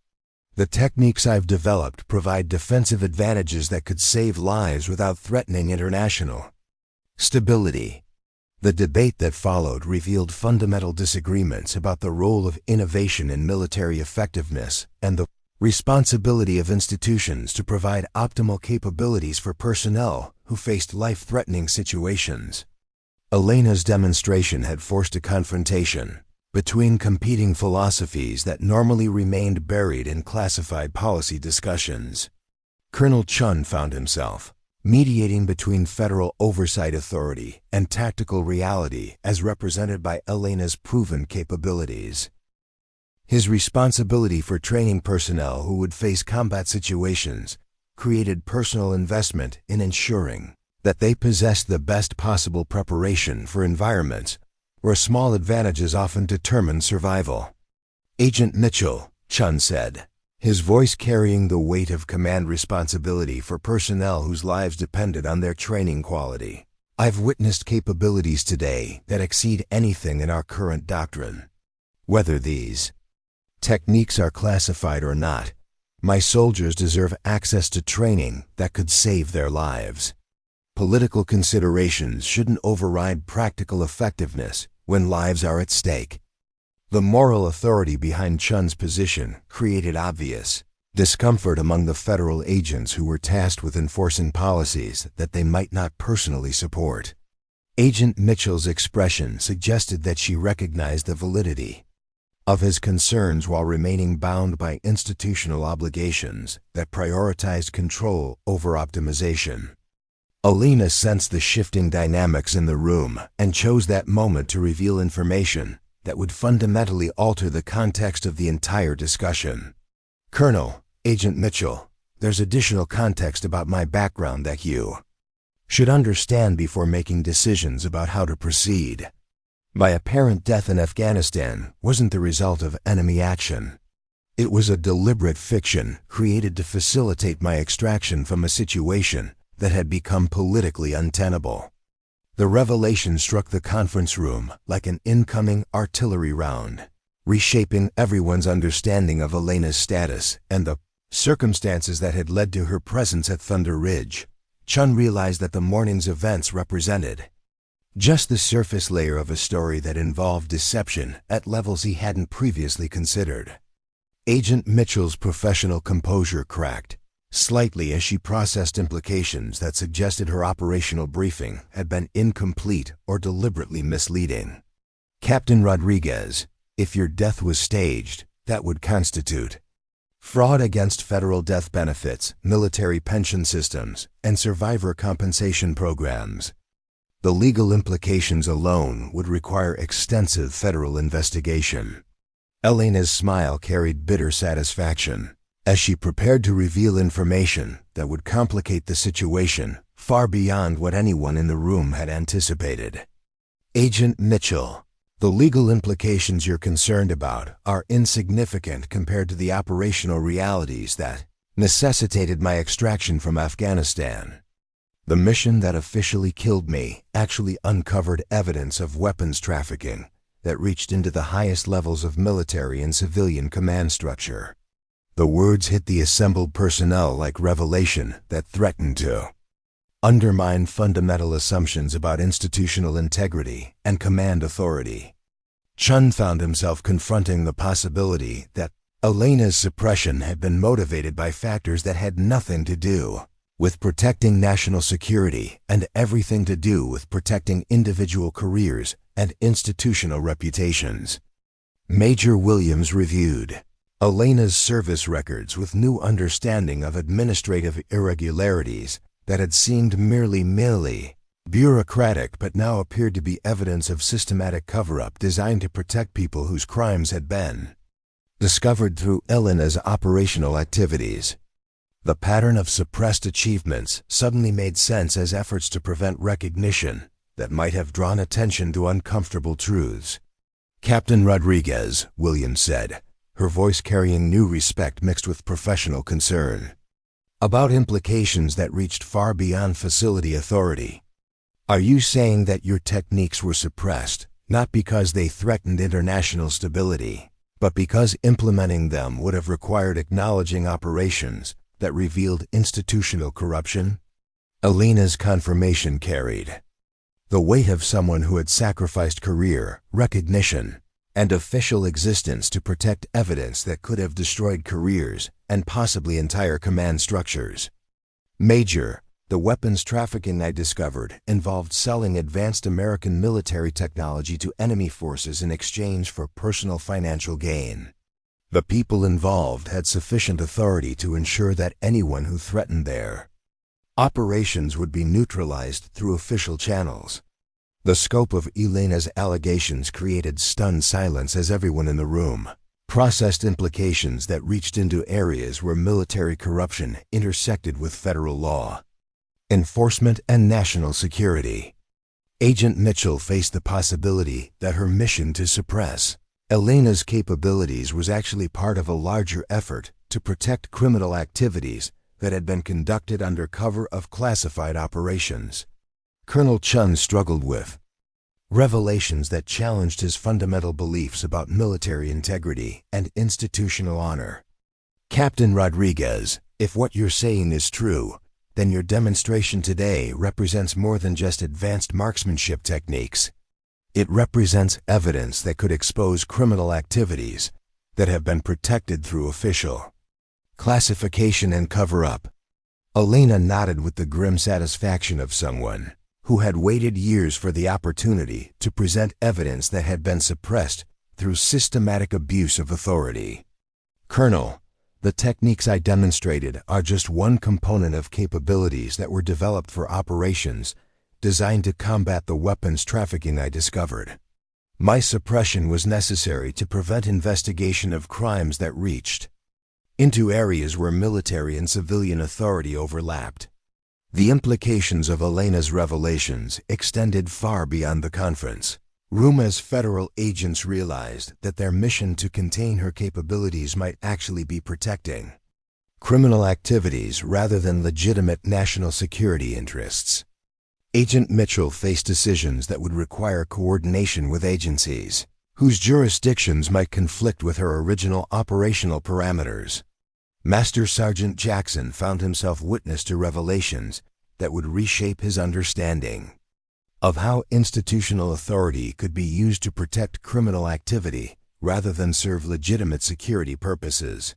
The techniques I've developed provide defensive advantages that could save lives without threatening international stability. The debate that followed revealed fundamental disagreements about the role of innovation in military effectiveness and the responsibility of institutions to provide optimal capabilities for personnel who faced life-threatening situations. Elena's demonstration had forced a confrontation between competing philosophies that normally remained buried in classified policy discussions. Colonel Chun found himself mediating between federal oversight authority and tactical reality as represented by Elena's proven capabilities. His responsibility for training personnel who would face combat situations created personal investment in ensuring that they possessed the best possible preparation for environments where small advantages often determine survival. "Agent Mitchell," Chun said, his voice carrying the weight of command responsibility for personnel whose lives depended on their training quality, "I've witnessed capabilities today that exceed anything in our current doctrine. Whether these techniques are classified or not, my soldiers deserve access to training that could save their lives. Political considerations shouldn't override practical effectiveness when lives are at stake." The moral authority behind Chun's position created obvious discomfort among the federal agents who were tasked with enforcing policies that they might not personally support. Agent Mitchell's expression suggested that she recognized the validity of his concerns while remaining bound by institutional obligations that prioritized control over optimization. Elena sensed the shifting dynamics in the room and chose that moment to reveal information that would fundamentally alter the context of the entire discussion. "Colonel, Agent Mitchell, there's additional context about my background that you should understand before making decisions about how to proceed. My apparent death in Afghanistan wasn't the result of enemy action. It was a deliberate fiction created to facilitate my extraction from a situation that had become politically untenable." The revelation struck the conference room like an incoming artillery round, reshaping everyone's understanding of Elena's status and the circumstances that had led to her presence at Thunder Ridge. Chun realized that the morning's events represented just the surface layer of a story that involved deception at levels he hadn't previously considered. Agent Mitchell's professional composure cracked slightly as she processed implications that suggested her operational briefing had been incomplete or deliberately misleading. "Captain Rodriguez, if your death was staged, that would constitute fraud against federal death benefits, military pension systems, and survivor compensation programs. The legal implications alone would require extensive federal investigation." Elena's smile carried bitter satisfaction as she prepared to reveal information that would complicate the situation far beyond what anyone in the room had anticipated. "Agent Mitchell, the legal implications you're concerned about are insignificant compared to the operational realities that necessitated my extraction from Afghanistan. The mission that officially killed me actually uncovered evidence of weapons trafficking that reached into the highest levels of military and civilian command structure." The words hit the assembled personnel like revelation that threatened to undermine fundamental assumptions about institutional integrity and command authority. Chun found himself confronting the possibility that Elena's suppression had been motivated by factors that had nothing to do with protecting national security and everything to do with protecting individual careers and institutional reputations. Major Williams reviewed Elena's service records with new understanding of administrative irregularities that had seemed merely bureaucratic but now appeared to be evidence of systematic cover-up designed to protect people whose crimes had been discovered through Elena's operational activities. The pattern of suppressed achievements suddenly made sense as efforts to prevent recognition that might have drawn attention to uncomfortable truths. "Captain Rodriguez," Williams said, her voice carrying new respect mixed with professional concern, "about implications that reached far beyond facility authority. Are you saying that your techniques were suppressed, not because they threatened international stability, but because implementing them would have required acknowledging operations that revealed institutional corruption?" Elena's confirmation carried The weight of someone who had sacrificed career, recognition, and official existence to protect evidence that could have destroyed careers and possibly entire command structures. Major, the weapons trafficking I discovered involved selling advanced American military technology to enemy forces in exchange for personal financial gain. The people involved had sufficient authority to ensure that anyone who threatened their operations would be neutralized through official channels. The scope of Elena's allegations created stunned silence as everyone in the room processed implications that reached into areas where military corruption intersected with federal law, enforcement, and national security. Agent Mitchell faced the possibility that her mission to suppress Elena's capabilities was actually part of a larger effort to protect criminal activities that had been conducted under cover of classified operations. Colonel Chun struggled with revelations that challenged his fundamental beliefs about military integrity and institutional honor. Captain Rodriguez, if what you're saying is true, then your demonstration today represents more than just advanced marksmanship techniques. It represents evidence that could expose criminal activities that have been protected through official classification and cover-up. Elena nodded with the grim satisfaction of someone who had waited years for the opportunity to present evidence that had been suppressed through systematic abuse of authority. Colonel, the techniques I demonstrated are just one component of capabilities that were developed for operations designed to combat the weapons trafficking I discovered. My suppression was necessary to prevent investigation of crimes that reached into areas where military and civilian authority overlapped. The implications of Elena's revelations extended far beyond the conference room as federal agents realized that their mission to contain her capabilities might actually be protecting criminal activities rather than legitimate national security interests. Agent Mitchell faced decisions that would require coordination with agencies whose jurisdictions might conflict with her original operational parameters. Master Sergeant Jackson found himself witness to revelations that would reshape his understanding of how institutional authority could be used to protect criminal activity rather than serve legitimate security purposes.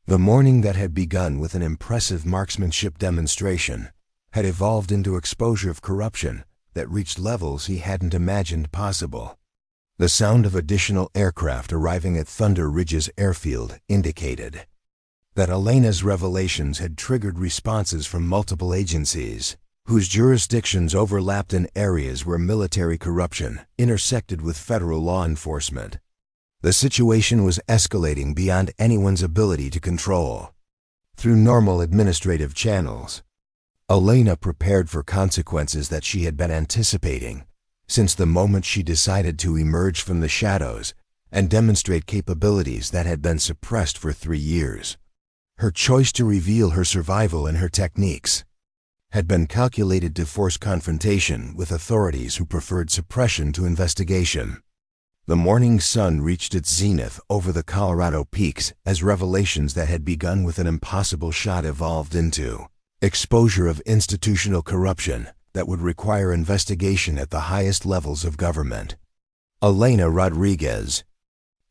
The morning that had begun with an impressive marksmanship demonstration had evolved into exposure of corruption that reached levels he hadn't imagined possible. The sound of additional aircraft arriving at Thunder Ridge's airfield indicated that Elena's revelations had triggered responses from multiple agencies whose jurisdictions overlapped in areas where military corruption intersected with federal law enforcement. The situation was escalating beyond anyone's ability to control. Through normal administrative channels, Elena prepared for consequences that she had been anticipating since the moment she decided to emerge from the shadows and demonstrate capabilities that had been suppressed for 3 years. Her choice to reveal her survival and her techniques had been calculated to force confrontation with authorities who preferred suppression to investigation. The morning sun reached its zenith over the Colorado peaks as revelations that had begun with an impossible shot evolved into exposure of institutional corruption that would require investigation at the highest levels of government. Elena Rodriguez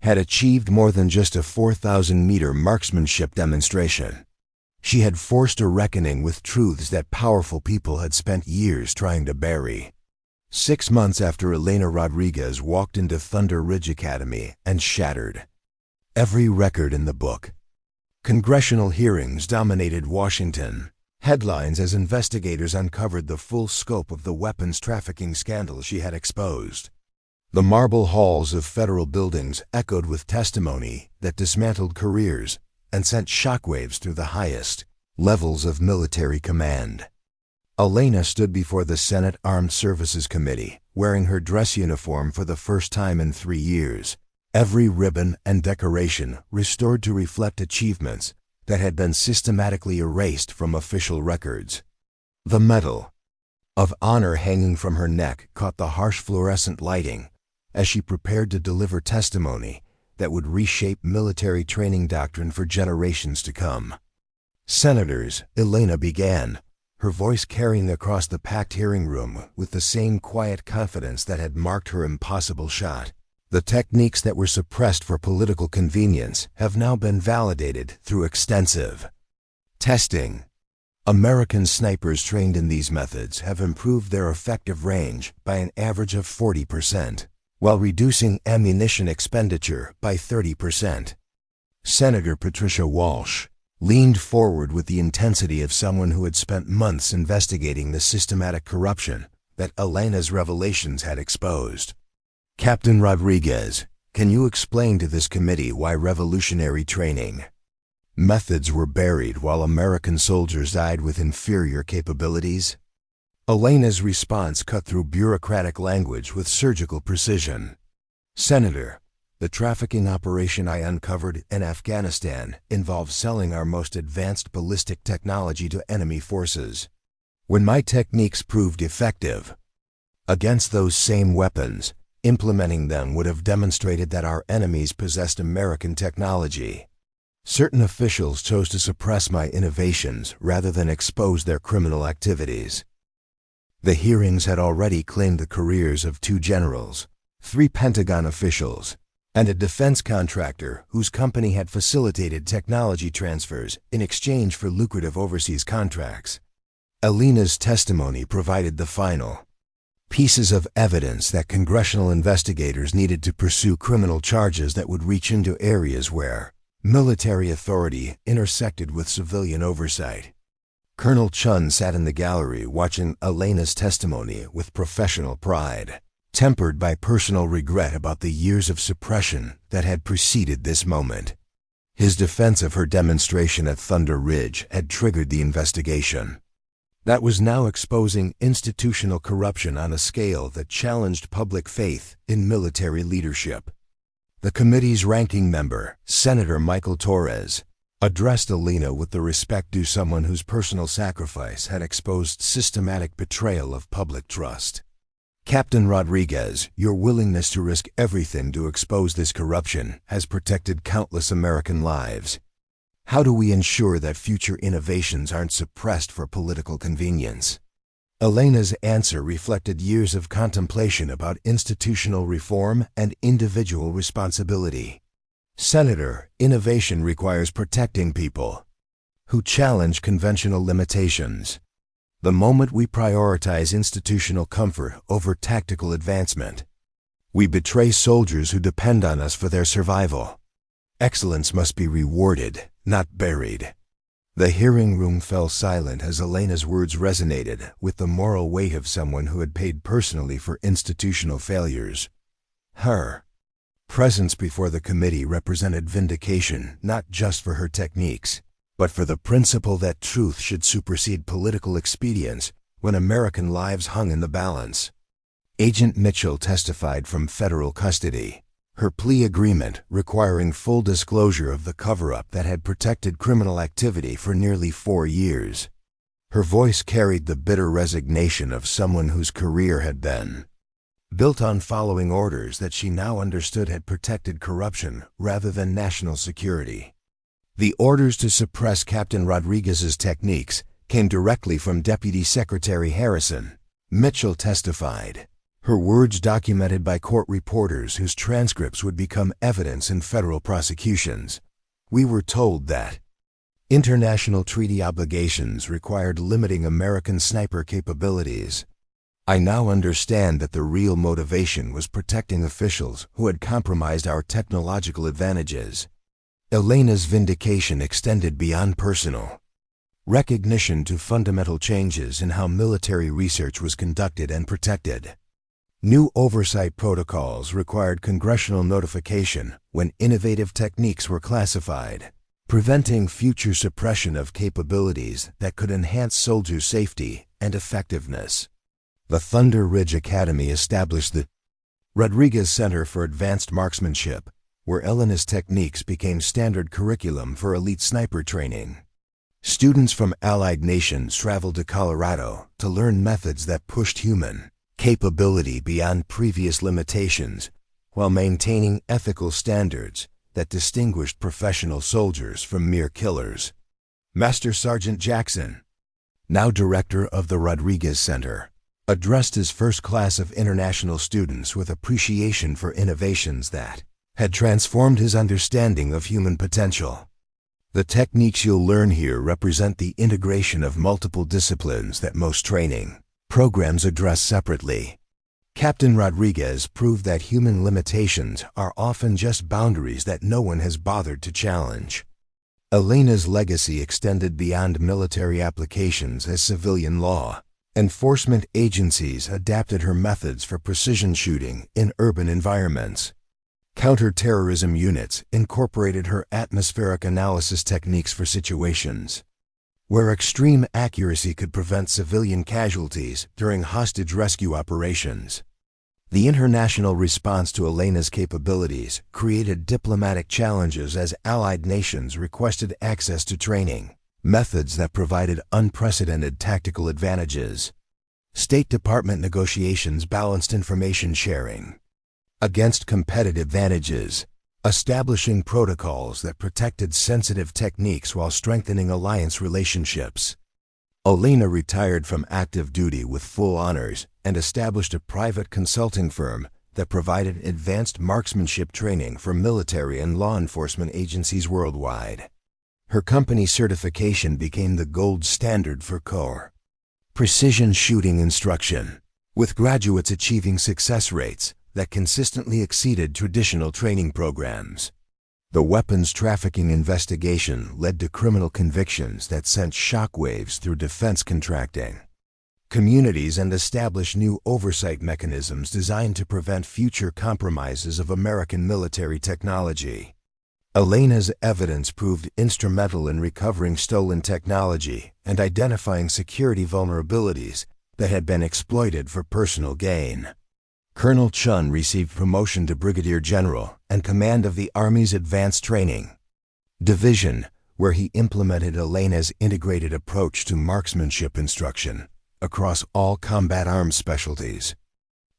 had achieved more than just a 4,000-meter marksmanship demonstration. She had forced a reckoning with truths that powerful people had spent years trying to bury. 6 months after Elena Rodriguez walked into Thunder Ridge Academy and shattered every record in the book, congressional hearings dominated Washington. Headlines as investigators uncovered the full scope of the weapons trafficking scandal she had exposed. The marble halls of federal buildings echoed with testimony that dismantled careers and sent shockwaves through the highest levels of military command. Elena stood before the Senate Armed Services Committee, wearing her dress uniform for the first time in 3 years, every ribbon and decoration restored to reflect achievements that had been systematically erased from official records. The Medal of Honor hanging from her neck caught the harsh fluorescent lighting as she prepared to deliver testimony that would reshape military training doctrine for generations to come. Senators, Elena began, her voice carrying across the packed hearing room with the same quiet confidence that had marked her impossible shot. The techniques that were suppressed for political convenience have now been validated through extensive testing. American snipers trained in these methods have improved their effective range by an average of 40%, while reducing ammunition expenditure by 30%. Senator Patricia Walsh leaned forward with the intensity of someone who had spent months investigating the systematic corruption that Elena's revelations had exposed. Captain Rodriguez, can you explain to this committee why revolutionary training methods were buried while American soldiers died with inferior capabilities? Elena's response cut through bureaucratic language with surgical precision. Senator, the trafficking operation I uncovered in Afghanistan involved selling our most advanced ballistic technology to enemy forces. When my techniques proved effective against those same weapons, implementing them would have demonstrated that our enemies possessed American technology. Certain officials chose to suppress my innovations rather than expose their criminal activities. The hearings had already claimed the careers of 2 generals, 3 Pentagon officials, and a defense contractor whose company had facilitated technology transfers in exchange for lucrative overseas contracts. Elena's testimony provided the final pieces of evidence that congressional investigators needed to pursue criminal charges that would reach into areas where military authority intersected with civilian oversight. Colonel Chun sat in the gallery watching Elena's testimony with professional pride, tempered by personal regret about the years of suppression that had preceded this moment. His defense of her demonstration at Thunder Ridge had triggered the investigation that was now exposing institutional corruption on a scale that challenged public faith in military leadership. The committee's ranking member, Senator Michael Torres, addressed Elena with the respect due someone whose personal sacrifice had exposed systematic betrayal of public trust. Captain Rodriguez, your willingness to risk everything to expose this corruption has protected countless American lives. How do we ensure that future innovations aren't suppressed for political convenience? Elena's answer reflected years of contemplation about institutional reform and individual responsibility. Senator, innovation requires protecting people who challenge conventional limitations. The moment we prioritize institutional comfort over tactical advancement, we betray soldiers who depend on us for their survival. Excellence must be rewarded, not buried. The hearing room fell silent as Elena's words resonated with the moral weight of someone who had paid personally for institutional failures. Her presence before the committee represented vindication not just for her techniques, but for the principle that truth should supersede political expedience when American lives hung in the balance. Agent Mitchell testified from federal custody, her plea agreement requiring full disclosure of the cover-up that had protected criminal activity for nearly 4 years. Her voice carried the bitter resignation of someone whose career had been built on following orders that she now understood had protected corruption rather than national security. The orders to suppress Captain Rodriguez's techniques came directly from Deputy Secretary Harrison, Mitchell testified, her words documented by court reporters whose transcripts would become evidence in federal prosecutions. We were told that international treaty obligations required limiting American sniper capabilities. I now understand that the real motivation was protecting officials who had compromised our technological advantages. Elena's vindication extended beyond personal recognition to fundamental changes in how military research was conducted and protected. New oversight protocols required congressional notification when innovative techniques were classified, preventing future suppression of capabilities that could enhance soldier safety and effectiveness. The Thunder Ridge Academy established the Rodriguez Center for Advanced Marksmanship, where Elena's techniques became standard curriculum for elite sniper training. Students from allied nations traveled to Colorado to learn methods that pushed human capability beyond previous limitations while maintaining ethical standards that distinguished professional soldiers from mere killers. Master Sergeant Jackson, now director of the Rodriguez Center, addressed his first class of international students with appreciation for innovations that had transformed his understanding of human potential. The techniques you'll learn here represent the integration of multiple disciplines that most training programs address separately. Captain Rodriguez proved that human limitations are often just boundaries that no one has bothered to challenge. Elena's legacy extended beyond military applications as civilian law enforcement agencies adapted her methods for precision shooting in urban environments. Counter-terrorism units incorporated her atmospheric analysis techniques for situations where extreme accuracy could prevent civilian casualties during hostage rescue operations. The international response to Elena's capabilities created diplomatic challenges as allied nations requested access to training methods that provided unprecedented tactical advantages. State Department negotiations balanced information sharing against competitive advantages, establishing protocols that protected sensitive techniques while strengthening alliance relationships. Elena retired from active duty with full honors and established a private consulting firm that provided advanced marksmanship training for military and law enforcement agencies worldwide. Her company certification became the gold standard for core precision shooting instruction, with graduates achieving success rates that consistently exceeded traditional training programs. The weapons trafficking investigation led to criminal convictions that sent shockwaves through defense contracting communities and established new oversight mechanisms designed to prevent future compromises of American military technology. Elena's evidence proved instrumental in recovering stolen technology and identifying security vulnerabilities that had been exploited for personal gain. Colonel Chun received promotion to Brigadier General and command of the Army's Advanced Training Division, where he implemented Elena's integrated approach to marksmanship instruction across all combat arms specialties.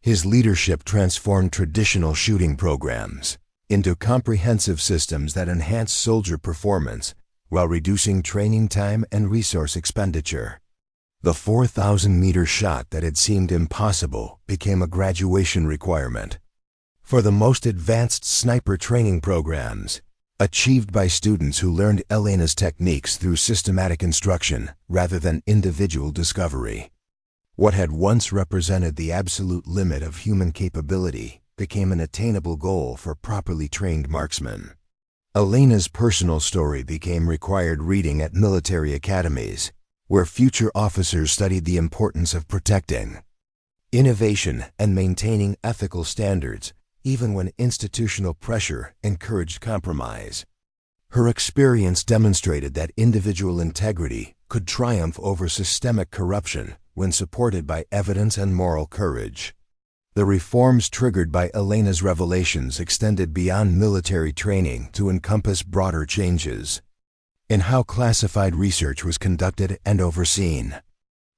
His leadership transformed traditional shooting programs into comprehensive systems that enhance soldier performance while reducing training time and resource expenditure. The 4,000-meter shot that had seemed impossible became a graduation requirement for the most advanced sniper training programs, achieved by students who learned Elena's techniques through systematic instruction rather than individual discovery. What had once represented the absolute limit of human capability became an attainable goal for properly trained marksmen. Elena's personal story became required reading at military academies, where future officers studied the importance of protecting innovation and maintaining ethical standards, even when institutional pressure encouraged compromise. Her experience demonstrated that individual integrity could triumph over systemic corruption when supported by evidence and moral courage. The reforms triggered by Elena's revelations extended beyond military training to encompass broader changes in how classified research was conducted and overseen.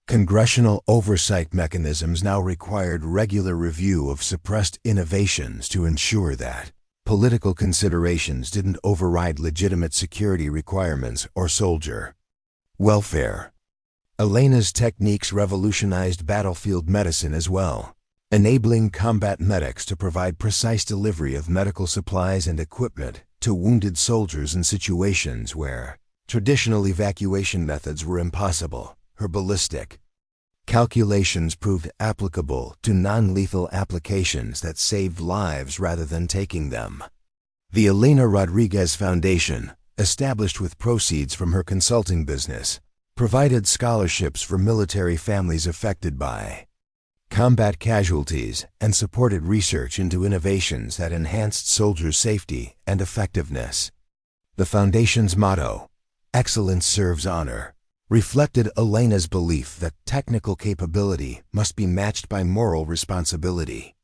Congressional oversight mechanisms now required regular review of suppressed innovations to ensure that political considerations didn't override legitimate security requirements or soldier welfare. Elena's techniques revolutionized battlefield medicine as well, enabling combat medics to provide precise delivery of medical supplies and equipment to wounded soldiers in situations where traditional evacuation methods were impossible. Her ballistic calculations proved applicable to non-lethal applications that saved lives rather than taking them. The Elena Rodriguez Foundation, established with proceeds from her consulting business, provided scholarships for military families affected by combat casualties and supported research into innovations that enhanced soldiers' safety and effectiveness. The Foundation's motto, "Excellence serves honor," reflected Elena's belief that technical capability must be matched by moral responsibility.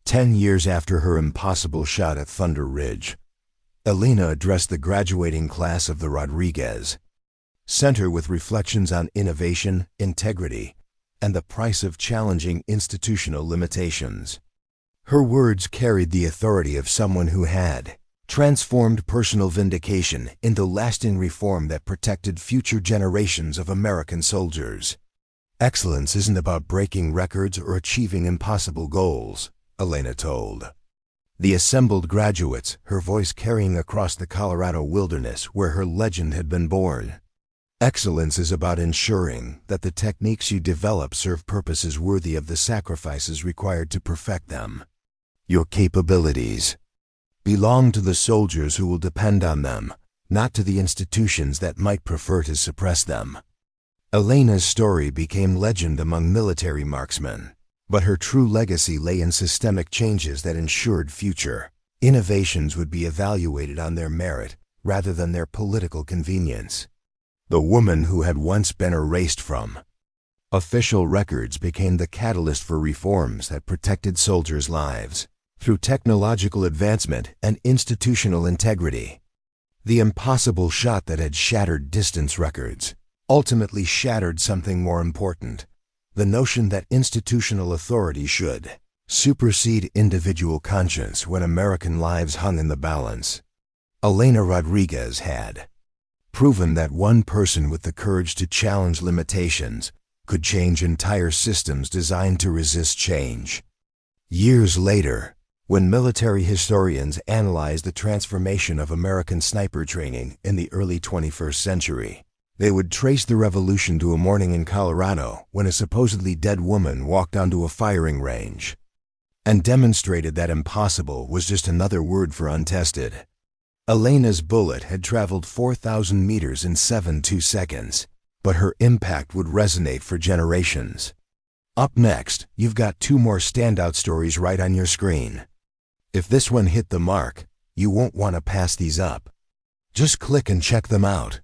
10 years after her impossible shot at Thunder Ridge, Elena addressed the graduating class of the Rodriguez Center with reflections on innovation, integrity, and the price of challenging institutional limitations. Her words carried the authority of someone who had transformed personal vindication into lasting reform that protected future generations of American soldiers. Excellence isn't about breaking records or achieving impossible goals, Elena told the assembled graduates, her voice carrying across the Colorado wilderness where her legend had been born. Excellence is about ensuring that the techniques you develop serve purposes worthy of the sacrifices required to perfect them. Your capabilities belong to the soldiers who will depend on them, not to the institutions that might prefer to suppress them. Elena's story became legend among military marksmen, but her true legacy lay in systemic changes that ensured future innovations would be evaluated on their merit rather than their political convenience. The woman who had once been erased from official records became the catalyst for reforms that protected soldiers' lives through technological advancement and institutional integrity. The impossible shot that had shattered distance records ultimately shattered something more important: the notion that institutional authority should supersede individual conscience when American lives hung in the balance. Elena Rodriguez had proven that one person with the courage to challenge limitations could change entire systems designed to resist change. Years later, when military historians analyzed the transformation of American sniper training in the early 21st century, they would trace the revolution to a morning in Colorado when a supposedly dead woman walked onto a firing range and demonstrated that impossible was just another word for untested. Elena's bullet had traveled 4,000 meters in 7.2 seconds, but her impact would resonate for generations. Up next, you've got two more standout stories right on your screen. If this one hit the mark, you won't want to pass these up. Just click and check them out.